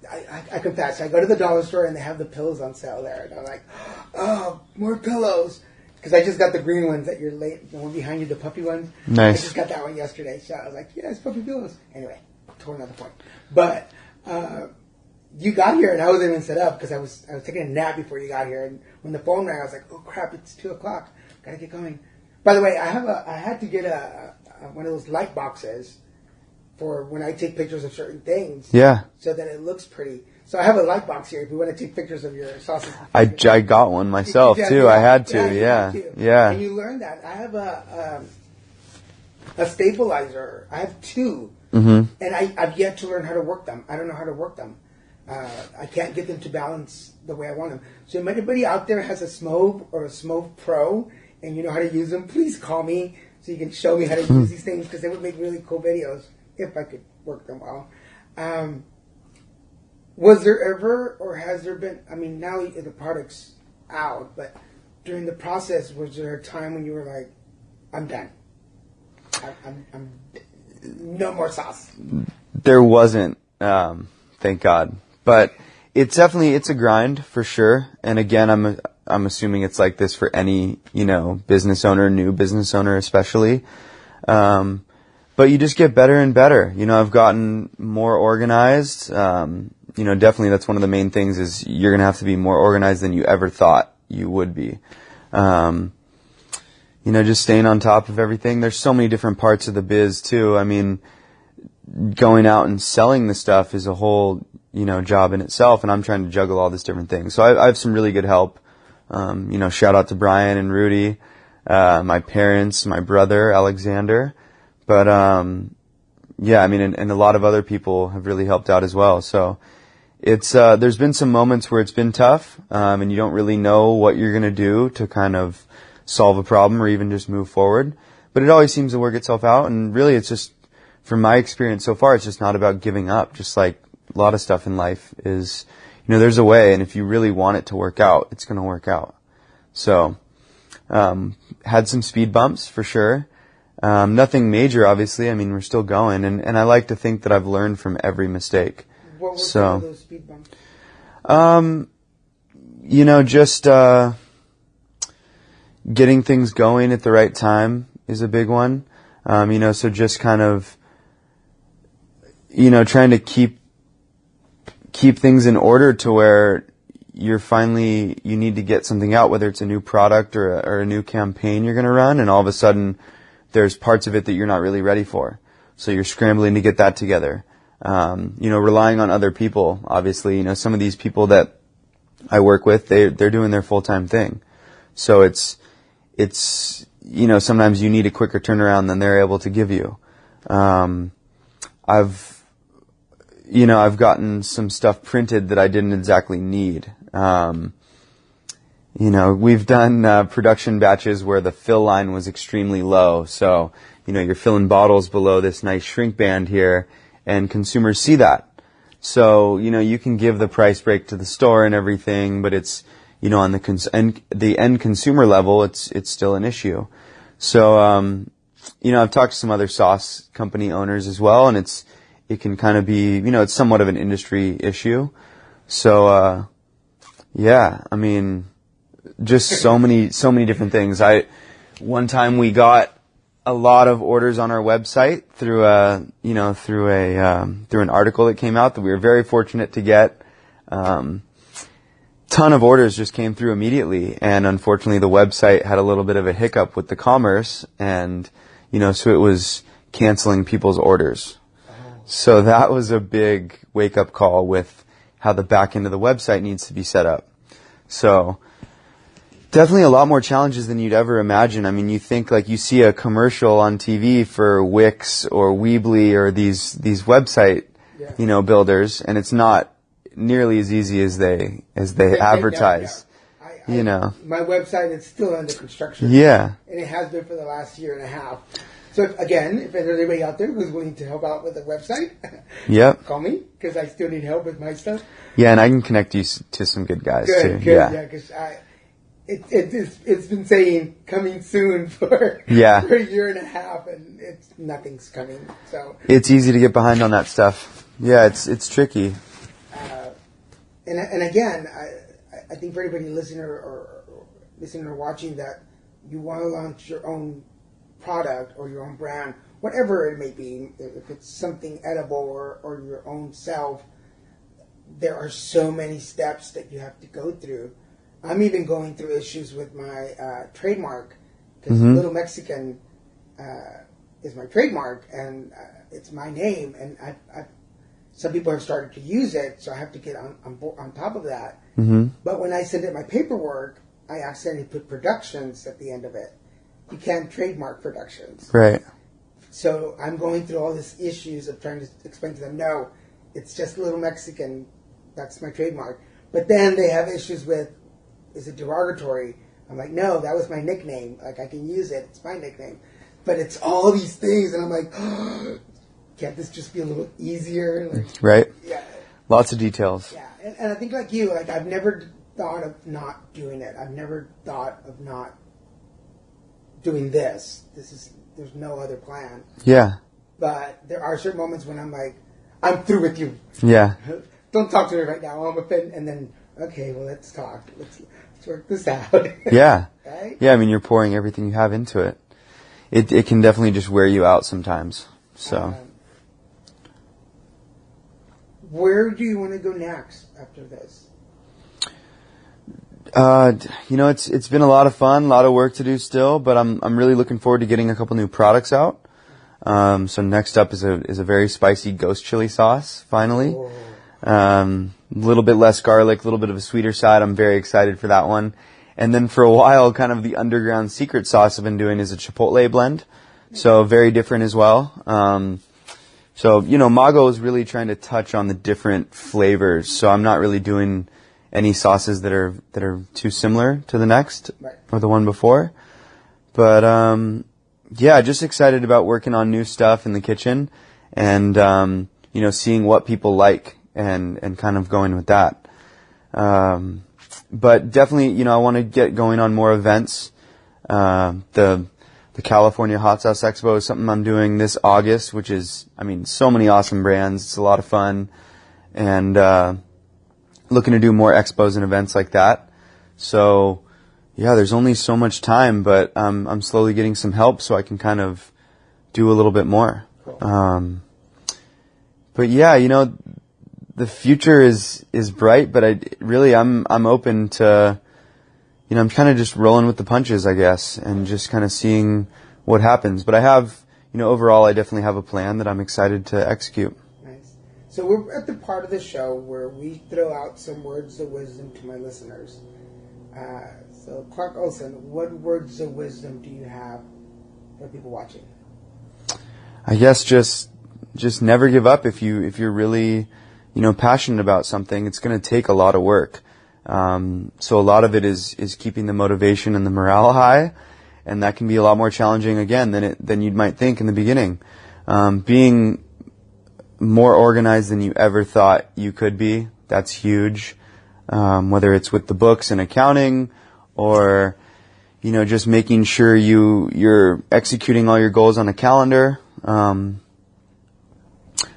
I confess, I go to the dollar store and they have the pillows on sale there, and I'm like, oh, more pillows. Because I just got the green ones that you're late, the one behind you, the puffy ones. Nice. I just got that one yesterday, so I was like, yes, puffy pillows. Anyway, totally another point. But you got here and I wasn't even set up because I was taking a nap before you got here, and when the phone rang, I was like, oh crap, it's 2:00. Gotta get going. By the way, I had to get one of those light boxes for when I take pictures of certain things. Yeah. So that it looks pretty. So I have a light box here if you want to take pictures of your sausage. I got one myself too. I had to. Yeah. And you learn that. I have a stabilizer. I have two. Mm-hmm. And I've yet to learn how to work them. I don't know how to work them. I can't get them to balance the way I want them. So if anybody out there has a Smove or a Smove Pro and you know how to use them, please call me so you can show me how to use these things, because they would make really cool videos if I could work them well. Was there ever, or has there been, now the product's out, but during the process, was there a time when you were like, I'm done. I'm no more sauce? There wasn't, thank God. But it's a grind for sure. And again, I'm assuming it's like this for any, business owner, new business owner especially. But you just get better and better. I've gotten more organized. Definitely that's one of the main things is you're going to have to be more organized than you ever thought you would be. Just staying on top of everything. There's so many different parts of the biz too. Going out and selling the stuff is a whole, job in itself, and I'm trying to juggle all these different things. So I have some really good help. Shout out to Brian and Rudy, my parents, my brother, Alexander. But, and a lot of other people have really helped out as well. So it's, there's been some moments where it's been tough, and you don't really know what you're going to do to kind of solve a problem or even just move forward. But it always seems to work itself out. And really it's just, from my experience so far, it's just not about giving up. Just like a lot of stuff in life is, there's a way, and if you really want it to work out, it's going to work out. So, had some speed bumps for sure. Nothing major, obviously. We're still going, and I like to think that I've learned from every mistake. What were some of those speed bumps? Just, getting things going at the right time is a big one. So just kind of, trying to keep things in order to where you need to get something out, whether it's a new product or a new campaign you're going to run, and all of a sudden there's parts of it that you're not really ready for. So you're scrambling to get that together. Relying on other people, obviously, some of these people that I work with, they're doing their full-time thing. So it's, sometimes you need a quicker turnaround than they're able to give you. I've gotten some stuff printed that I didn't exactly need. We've done production batches where the fill line was extremely low. So, you're filling bottles below this nice shrink band here, and consumers see that. So, you can give the price break to the store and everything, but it's, on the end consumer level, it's still an issue. So, I've talked to some other sauce company owners as well, and it can kind of be, it's somewhat of an industry issue. So, yeah, I mean, just so many different things. One time we got a lot of orders on our website through an article that came out that we were very fortunate to get. Ton of orders just came through immediately, and unfortunately the website had a little bit of a hiccup with the commerce, and so it was canceling people's orders. So that was a big wake-up call with how the back end of the website needs to be set up. So definitely a lot more challenges than you'd ever imagine. I mean, you think like you see a commercial on TV for Wix or Weebly or these website, builders, and it's not nearly as easy as they advertise. My website is still under construction. Yeah. And it has been for the last year and a half. So if there's anybody out there who's willing to help out with a website, call me, because I still need help with my stuff. Yeah, and I can connect you to some good guys too. Good, yeah, because it's been saying coming soon for a year and a half, and nothing's coming. So it's easy to get behind on that stuff. Yeah, it's tricky. And again, I think for anybody listening or watching that you want to launch your own product or your own brand, whatever it may be, if it's something edible or your own self, there are so many steps that you have to go through. I'm even going through issues with my trademark, because Little Mexican is my trademark, and it's my name, and some people have started to use it, so I have to get on top of that. But when I send it my paperwork, I accidentally put Productions at the end of it. You can't trademark Productions. Right. So I'm going through all these issues of trying to explain to them, no, it's just Little Mexican. That's my trademark. But then they have issues with, is it derogatory? I'm like, no, that was my nickname. Like, I can use it. It's my nickname. But it's all these things, and I'm like, oh, can't this just be a little easier? Like, right. Yeah. Lots of details. Yeah. And I think like you, like I've never thought of not doing it. I've never thought of not doing this. There's no other plan. Yeah. But there are certain moments when I'm like, I'm through with you. Yeah. Don't talk to me right now. I'm offended. And then, okay, well, let's talk. Let's work this out. Yeah. Right? Yeah, I mean, you're pouring everything you have into it. It can definitely just wear you out sometimes. So. Where do you want to go next after this? It's been a lot of fun, a lot of work to do still, but I'm really looking forward to getting a couple new products out. So next up is a very spicy ghost chili sauce, finally. A little bit less garlic, a little bit of a sweeter side. I'm very excited for that one. And then for a while, kind of the underground secret sauce I've been doing is a chipotle blend. So very different as well. So Mago is really trying to touch on the different flavors. So I'm not really doing any sauces that are too similar to the next or the one before. But just excited about working on new stuff in the kitchen and seeing what people like and kind of going with that. But definitely, I want to get going on more events. The California Hot Sauce Expo is something I'm doing this August, which is, so many awesome brands. It's a lot of fun. And looking to do more expos and events like that. So, yeah, there's only so much time, but I'm slowly getting some help so I can kind of do a little bit more. Cool. But yeah, the future is bright, but I'm open to, I'm kind of just rolling with the punches, I guess, and just kind of seeing what happens. But I have, overall, I definitely have a plan that I'm excited to execute. Nice. So we're at the part of the show where we throw out some words of wisdom to my listeners. So Clark Olson, what words of wisdom do you have for people watching? I guess just never give up if you're really, passionate about something. It's going to take a lot of work. So a lot of it is keeping the motivation and the morale high, and that can be a lot more challenging again than you might think in the beginning. Being more organized than you ever thought you could be, that's huge. Whether it's with the books and accounting or, just making sure you're executing all your goals on a calendar.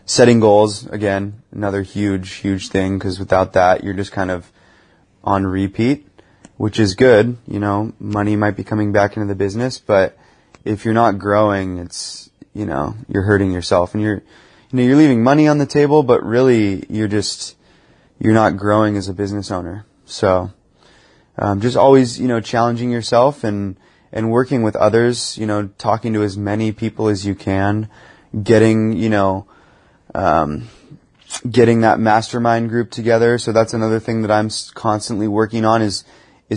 setting goals, again, another huge thing, because without that, you're just kind of on repeat, which is good. You know, money might be coming back into the business, but if you're not growing, it's, you know, you're hurting yourself, and you're leaving money on the table, but really you're not growing as a business owner. So, just always, you know, challenging yourself and working with others, you know, talking to as many people as you can, getting, you know, getting that mastermind group together. So that's another thing that I'm constantly working on is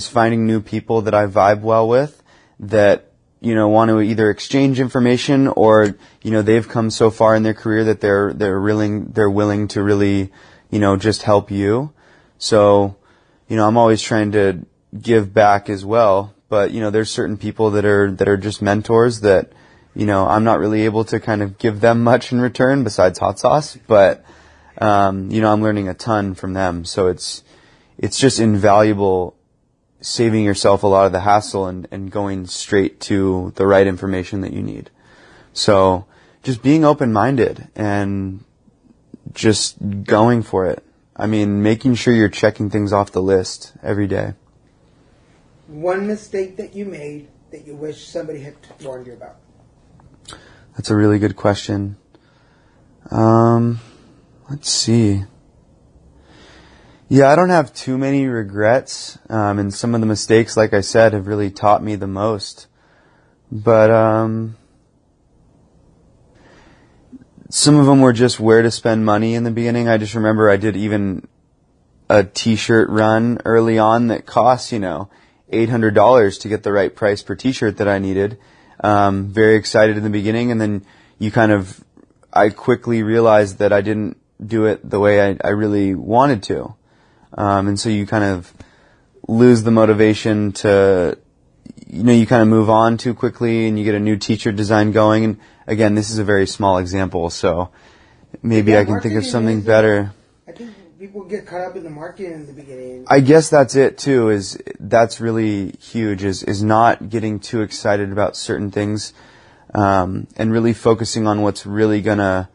finding new people that I vibe well with, that, you know, want to either exchange information, or, you know, they've come so far in their career that they're willing to really, you know, just help you. So, you know, I'm always trying to give back as well, but, you know, there's certain people that are just mentors that, you know, I'm not really able to kind of give them much in return besides hot sauce, but, you know, I'm learning a ton from them. So it's just invaluable, saving yourself a lot of the hassle and going straight to the right information that you need. So just being open-minded and just going for it. I mean, making sure you're checking things off the list every day. One mistake that you made that you wish somebody had warned you about? That's a really good question. Let's see. Yeah, I don't have too many regrets, and some of the mistakes, like I said, have really taught me the most. But some of them were just where to spend money in the beginning. I just remember I did even a t-shirt run early on that cost, you know, $800 to get the right price per t-shirt that I needed. Very excited in the beginning, and then I quickly realized that I didn't do it the way I really wanted to. And so you kind of lose the motivation to, you know, you kind of move on too quickly, and you get a new t-shirt design going. And again, this is a very small example, so maybe I can think of something better. I think people get caught up in the marketing in the beginning. I guess that's it too, that's really huge, is not getting too excited about certain things, and really focusing on what's really gonna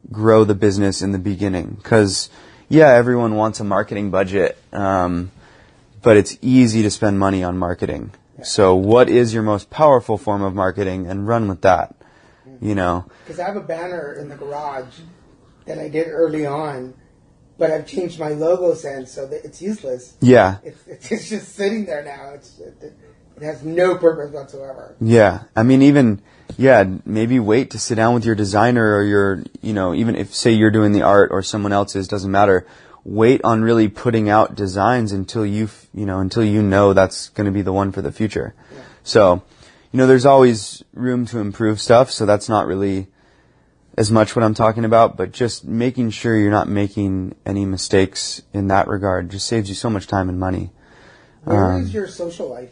grow the business in the beginning. 'Cause yeah, everyone wants a marketing budget, but it's easy to spend money on marketing. Yeah. So what is your most powerful form of marketing, and run with that, you know? Because I have a banner in the garage that I did early on, but I've changed my logo since, so that it's useless. Yeah. It's just sitting there now. It has no purpose whatsoever. Yeah. I mean, maybe wait to sit down with your designer, or your, you know, even if, say, you're doing the art or someone else is, doesn't matter. Wait on really putting out designs until you know that's going to be the one for the future. Yeah. So, you know, there's always room to improve stuff, so that's not really as much what I'm talking about, but just making sure you're not making any mistakes in that regard just saves you so much time and money. Where is your social life?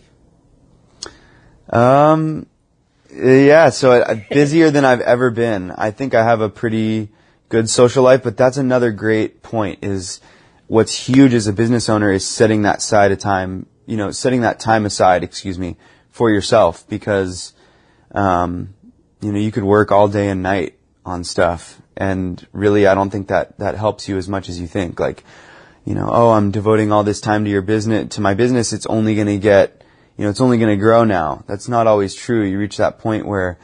Yeah, so busier than I've ever been. I think I have a pretty good social life, but that's another great point, is what's huge as a business owner is setting that time aside, for yourself, because, you know, you could work all day and night on stuff, and really I don't think that helps you as much as you think. Like, you know, oh, I'm devoting all this time to my business, it's only going to grow now. That's not always true. You reach that point where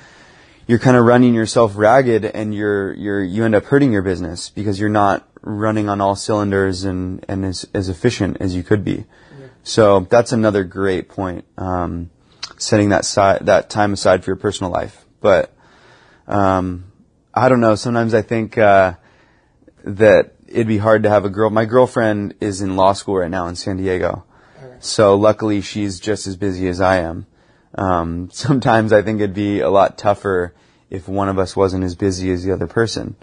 you're kind of running yourself ragged, and you end up hurting your business because you're not running on all cylinders and as efficient as you could be. Yeah. So that's another great point. Setting that time aside for your personal life. But, I don't know. Sometimes I think, that it'd be hard to have my girlfriend is in law school right now in San Diego. So luckily she's just as busy as I am. Sometimes I think it'd be a lot tougher if one of us wasn't as busy as the other person.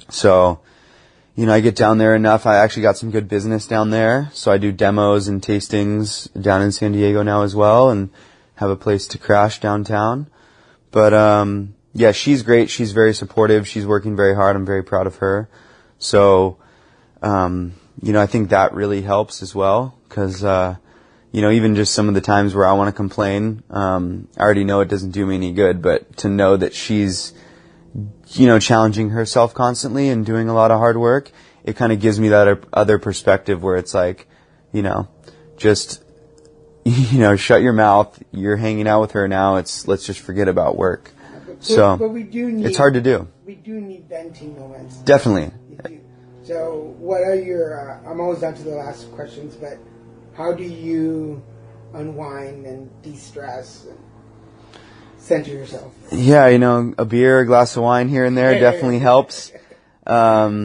So, you know, I get down there enough. I actually got some good business down there. So I do demos and tastings down in San Diego now as well, and have a place to crash downtown. But, yeah, she's great. She's very supportive. She's working very hard. I'm very proud of her. So, you know, I think that really helps as well, because, you know, even just some of the times where I want to complain, I already know it doesn't do me any good, but to know that she's, challenging herself constantly and doing a lot of hard work, it kind of gives me that other perspective where it's like, just, shut your mouth. You're hanging out with her now. Let's just forget about work. But we do need, it's hard to do. We do need venting moments. Definitely. So what are your, I'm always down to the last questions, but how do you unwind and de-stress and center yourself? Yeah, a beer, a glass of wine here and there definitely helps. I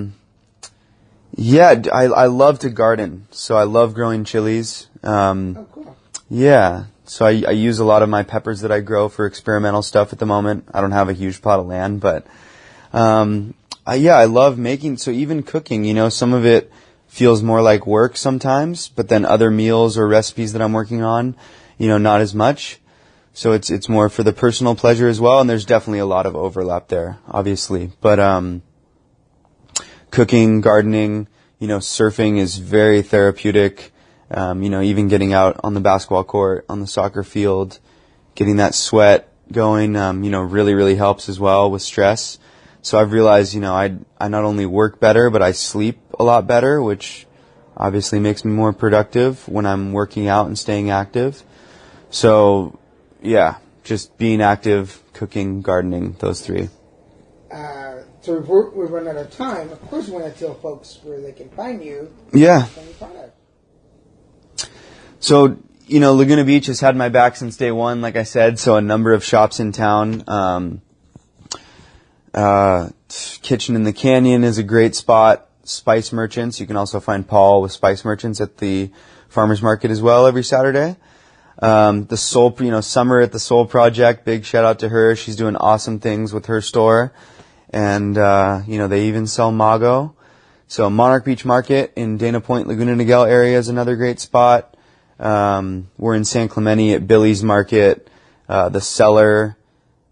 love to garden, so I love growing chilies. Oh, cool. Yeah, so I use a lot of my peppers that I grow for experimental stuff at the moment. I don't have a huge plot of land, but I love making, so even cooking, some of it feels more like work sometimes, but then other meals or recipes that I'm working on, not as much. So it's more for the personal pleasure as well, and there's definitely a lot of overlap there, obviously. But cooking, gardening, surfing is very therapeutic. Even getting out on the basketball court, on the soccer field, getting that sweat going, really, really helps as well with stress. So I've realized, I not only work better, but I sleep a lot better, which obviously makes me more productive when I'm working out and staying active. So, yeah, just being active, cooking, gardening, those three. So we've run out of time. Of course, we want to tell folks where they can find you. Yeah. So, Laguna Beach has had my back since day one, like I said, so a number of shops in town. Kitchen in the Canyon is a great spot. Spice Merchants. You can also find Paul with Spice Merchants at the farmers market as well every Saturday. The Soul, Summer at the Soul Project. Big shout out to her. She's doing awesome things with her store. And, they even sell Mago. So Monarch Beach Market in Dana Point, Laguna Niguel area is another great spot. We're in San Clemente at Billy's Market, the Cellar,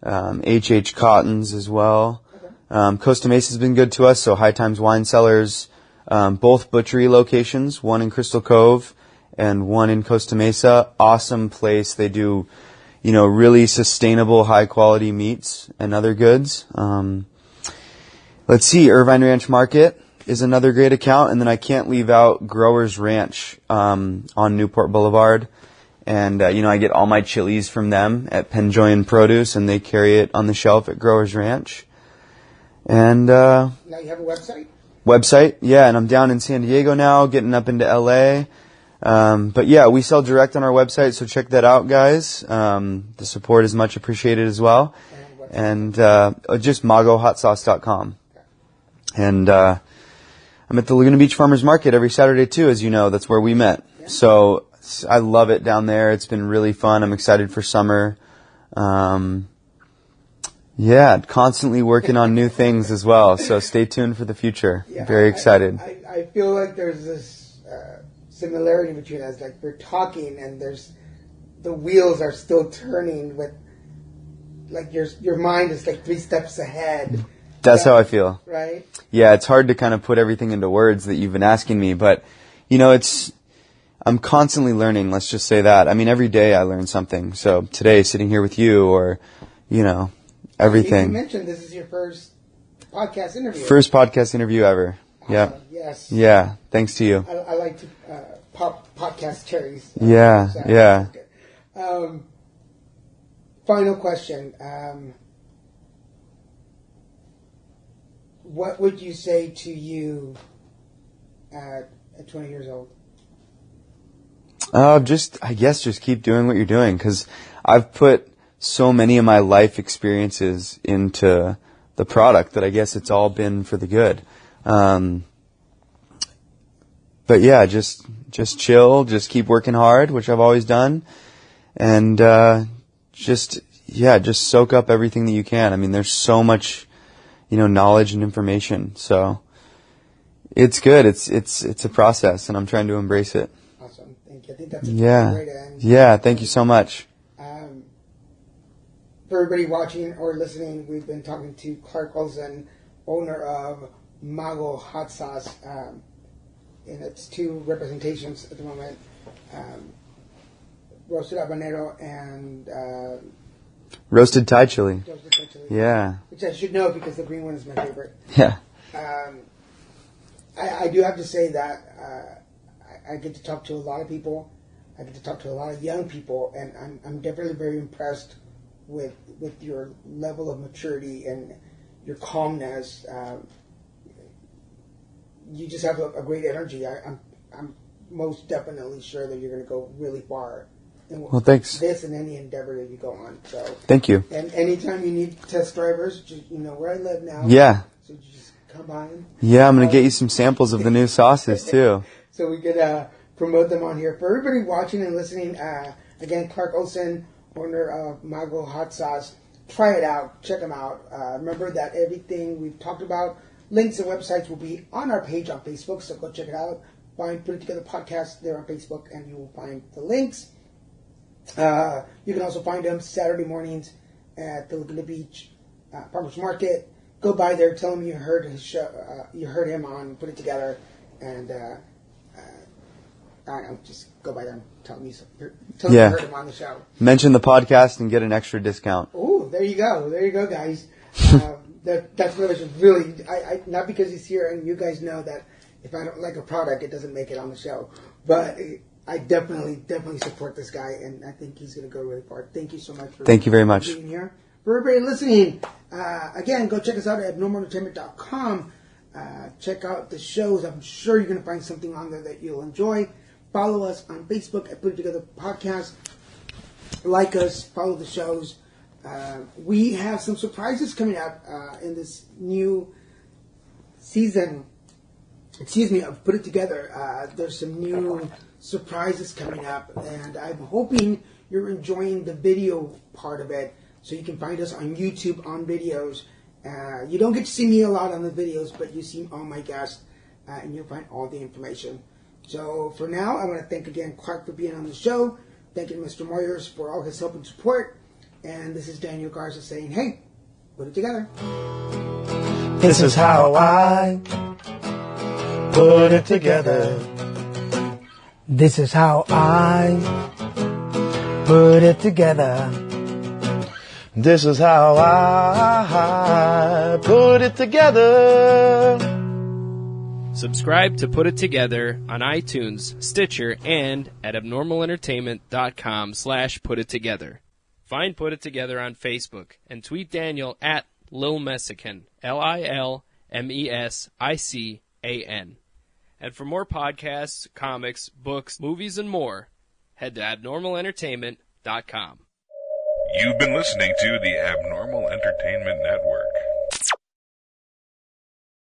H.H. Cotton's as well. Costa Mesa's been good to us, so High Times Wine Cellars, both butchery locations, one in Crystal Cove and one in Costa Mesa. Awesome place. They do, really sustainable, high quality meats and other goods. Let's see, Irvine Ranch Market is another great account, and then I can't leave out Growers Ranch, on Newport Boulevard. And, I get all my chilies from them at Penjoyan Produce, and they carry it on the shelf at Growers Ranch. And, now you have a website? Website, yeah, and I'm down in San Diego now, getting up into LA. But yeah, we sell direct on our website, so check that out, guys. The support is much appreciated as well. And, just magohotsauce.com. And, I'm at the Laguna Beach Farmers Market every Saturday too, as you know. That's where we met. Yeah. So I love it down there. It's been really fun. I'm excited for summer. Constantly working on new things as well. So stay tuned for the future. Yeah, very excited. I feel like there's this similarity between us. Like we're talking and the wheels are still turning with, like your mind is like 3 steps ahead. That's how I feel. Right? Yeah, it's hard to kind of put everything into words that you've been asking me, but, I'm constantly learning, let's just say that. I mean, every day I learn something. So today, sitting here with you or, everything. You mentioned this is your first podcast interview. First podcast interview ever. Yeah. Yes. Yeah, thanks to you. I like to pop podcast cherries. Yeah. Final question. What would you say to you at 20 years old? Just keep doing what you're doing, because I've put so many of my life experiences into the product that I guess it's all been for the good. But yeah, just chill, just keep working hard, which I've always done, and just soak up everything that you can. I mean, there's so much, knowledge and information. So it's good. It's a process, and I'm trying to embrace it. Awesome. Thank you. I think that's a great way to end. Yeah. Thank you so much. For everybody watching or listening, we've been talking to Clark Olson, owner of Mago Hot Sauce, and it's 2 representations at the moment, roasted habanero and Roasted Thai chili. Roasted Thai chili. Yeah. Which I should know because the green one is my favorite. Yeah. I do have to say that I get to talk to a lot of people. I get to talk to a lot of young people, and I'm definitely very impressed with your level of maturity and your calmness. You just have a great energy. I'm most definitely sure that you're going to go really far. Well, thanks. This and any endeavor that you go on. So thank you. And anytime you need test drivers, just, you know where I live now. Yeah. So just come by. Yeah, I'm going to get you some samples of the new sauces, too. So we could promote them on here. For everybody watching and listening, again, Clark Olson, owner of Mago Hot Sauce. Try it out. Check them out. Remember that everything we've talked about, links and websites will be on our page on Facebook, so go check it out. Put it together podcast there on Facebook, and you will find the links. You can also find them Saturday mornings at the Laguna Beach Farmers Market. Go by there, tell him you heard his show, you heard him on Put It Together, and I don't know, just go by there and tell him you heard him on the show. Mention the podcast and get an extra discount. Oh, there you go, guys. That's really, not because he's here, and you guys know that if I don't like a product, it doesn't make it on the show. But I definitely support this guy, and I think he's going to go really far. Thank you so much for Thank you very much. being here. For everybody listening, again, go check us out at abnormalentertainment.com. Check out the shows. I'm sure you're going to find something on there that you'll enjoy. Follow us on Facebook at Put It Together Podcast. Like us. Follow the shows. We have some surprises coming out in this new season. Of Put It Together. There's some new surprises coming up, and I'm hoping you're enjoying the video part of it, so you can find us on YouTube on videos. You don't get to see me a lot on the videos, but you see all my guests, and you'll find all the information. So for now, I want to thank again Clark for being on the show. Thanking Mr. Moyers for all his help and support. And this is Daniel Garza saying, hey, put it together. This is how I put it together. This is how I put it together. This is how I put it together. Subscribe to Put It Together on iTunes, Stitcher, and at abnormalentertainment.com/putittogether. Find Put It Together on Facebook and tweet Daniel at Lil Messican, LILMESICAN. And for more podcasts, comics, books, movies, and more, head to abnormalentertainment.com. You've been listening to the Abnormal Entertainment Network.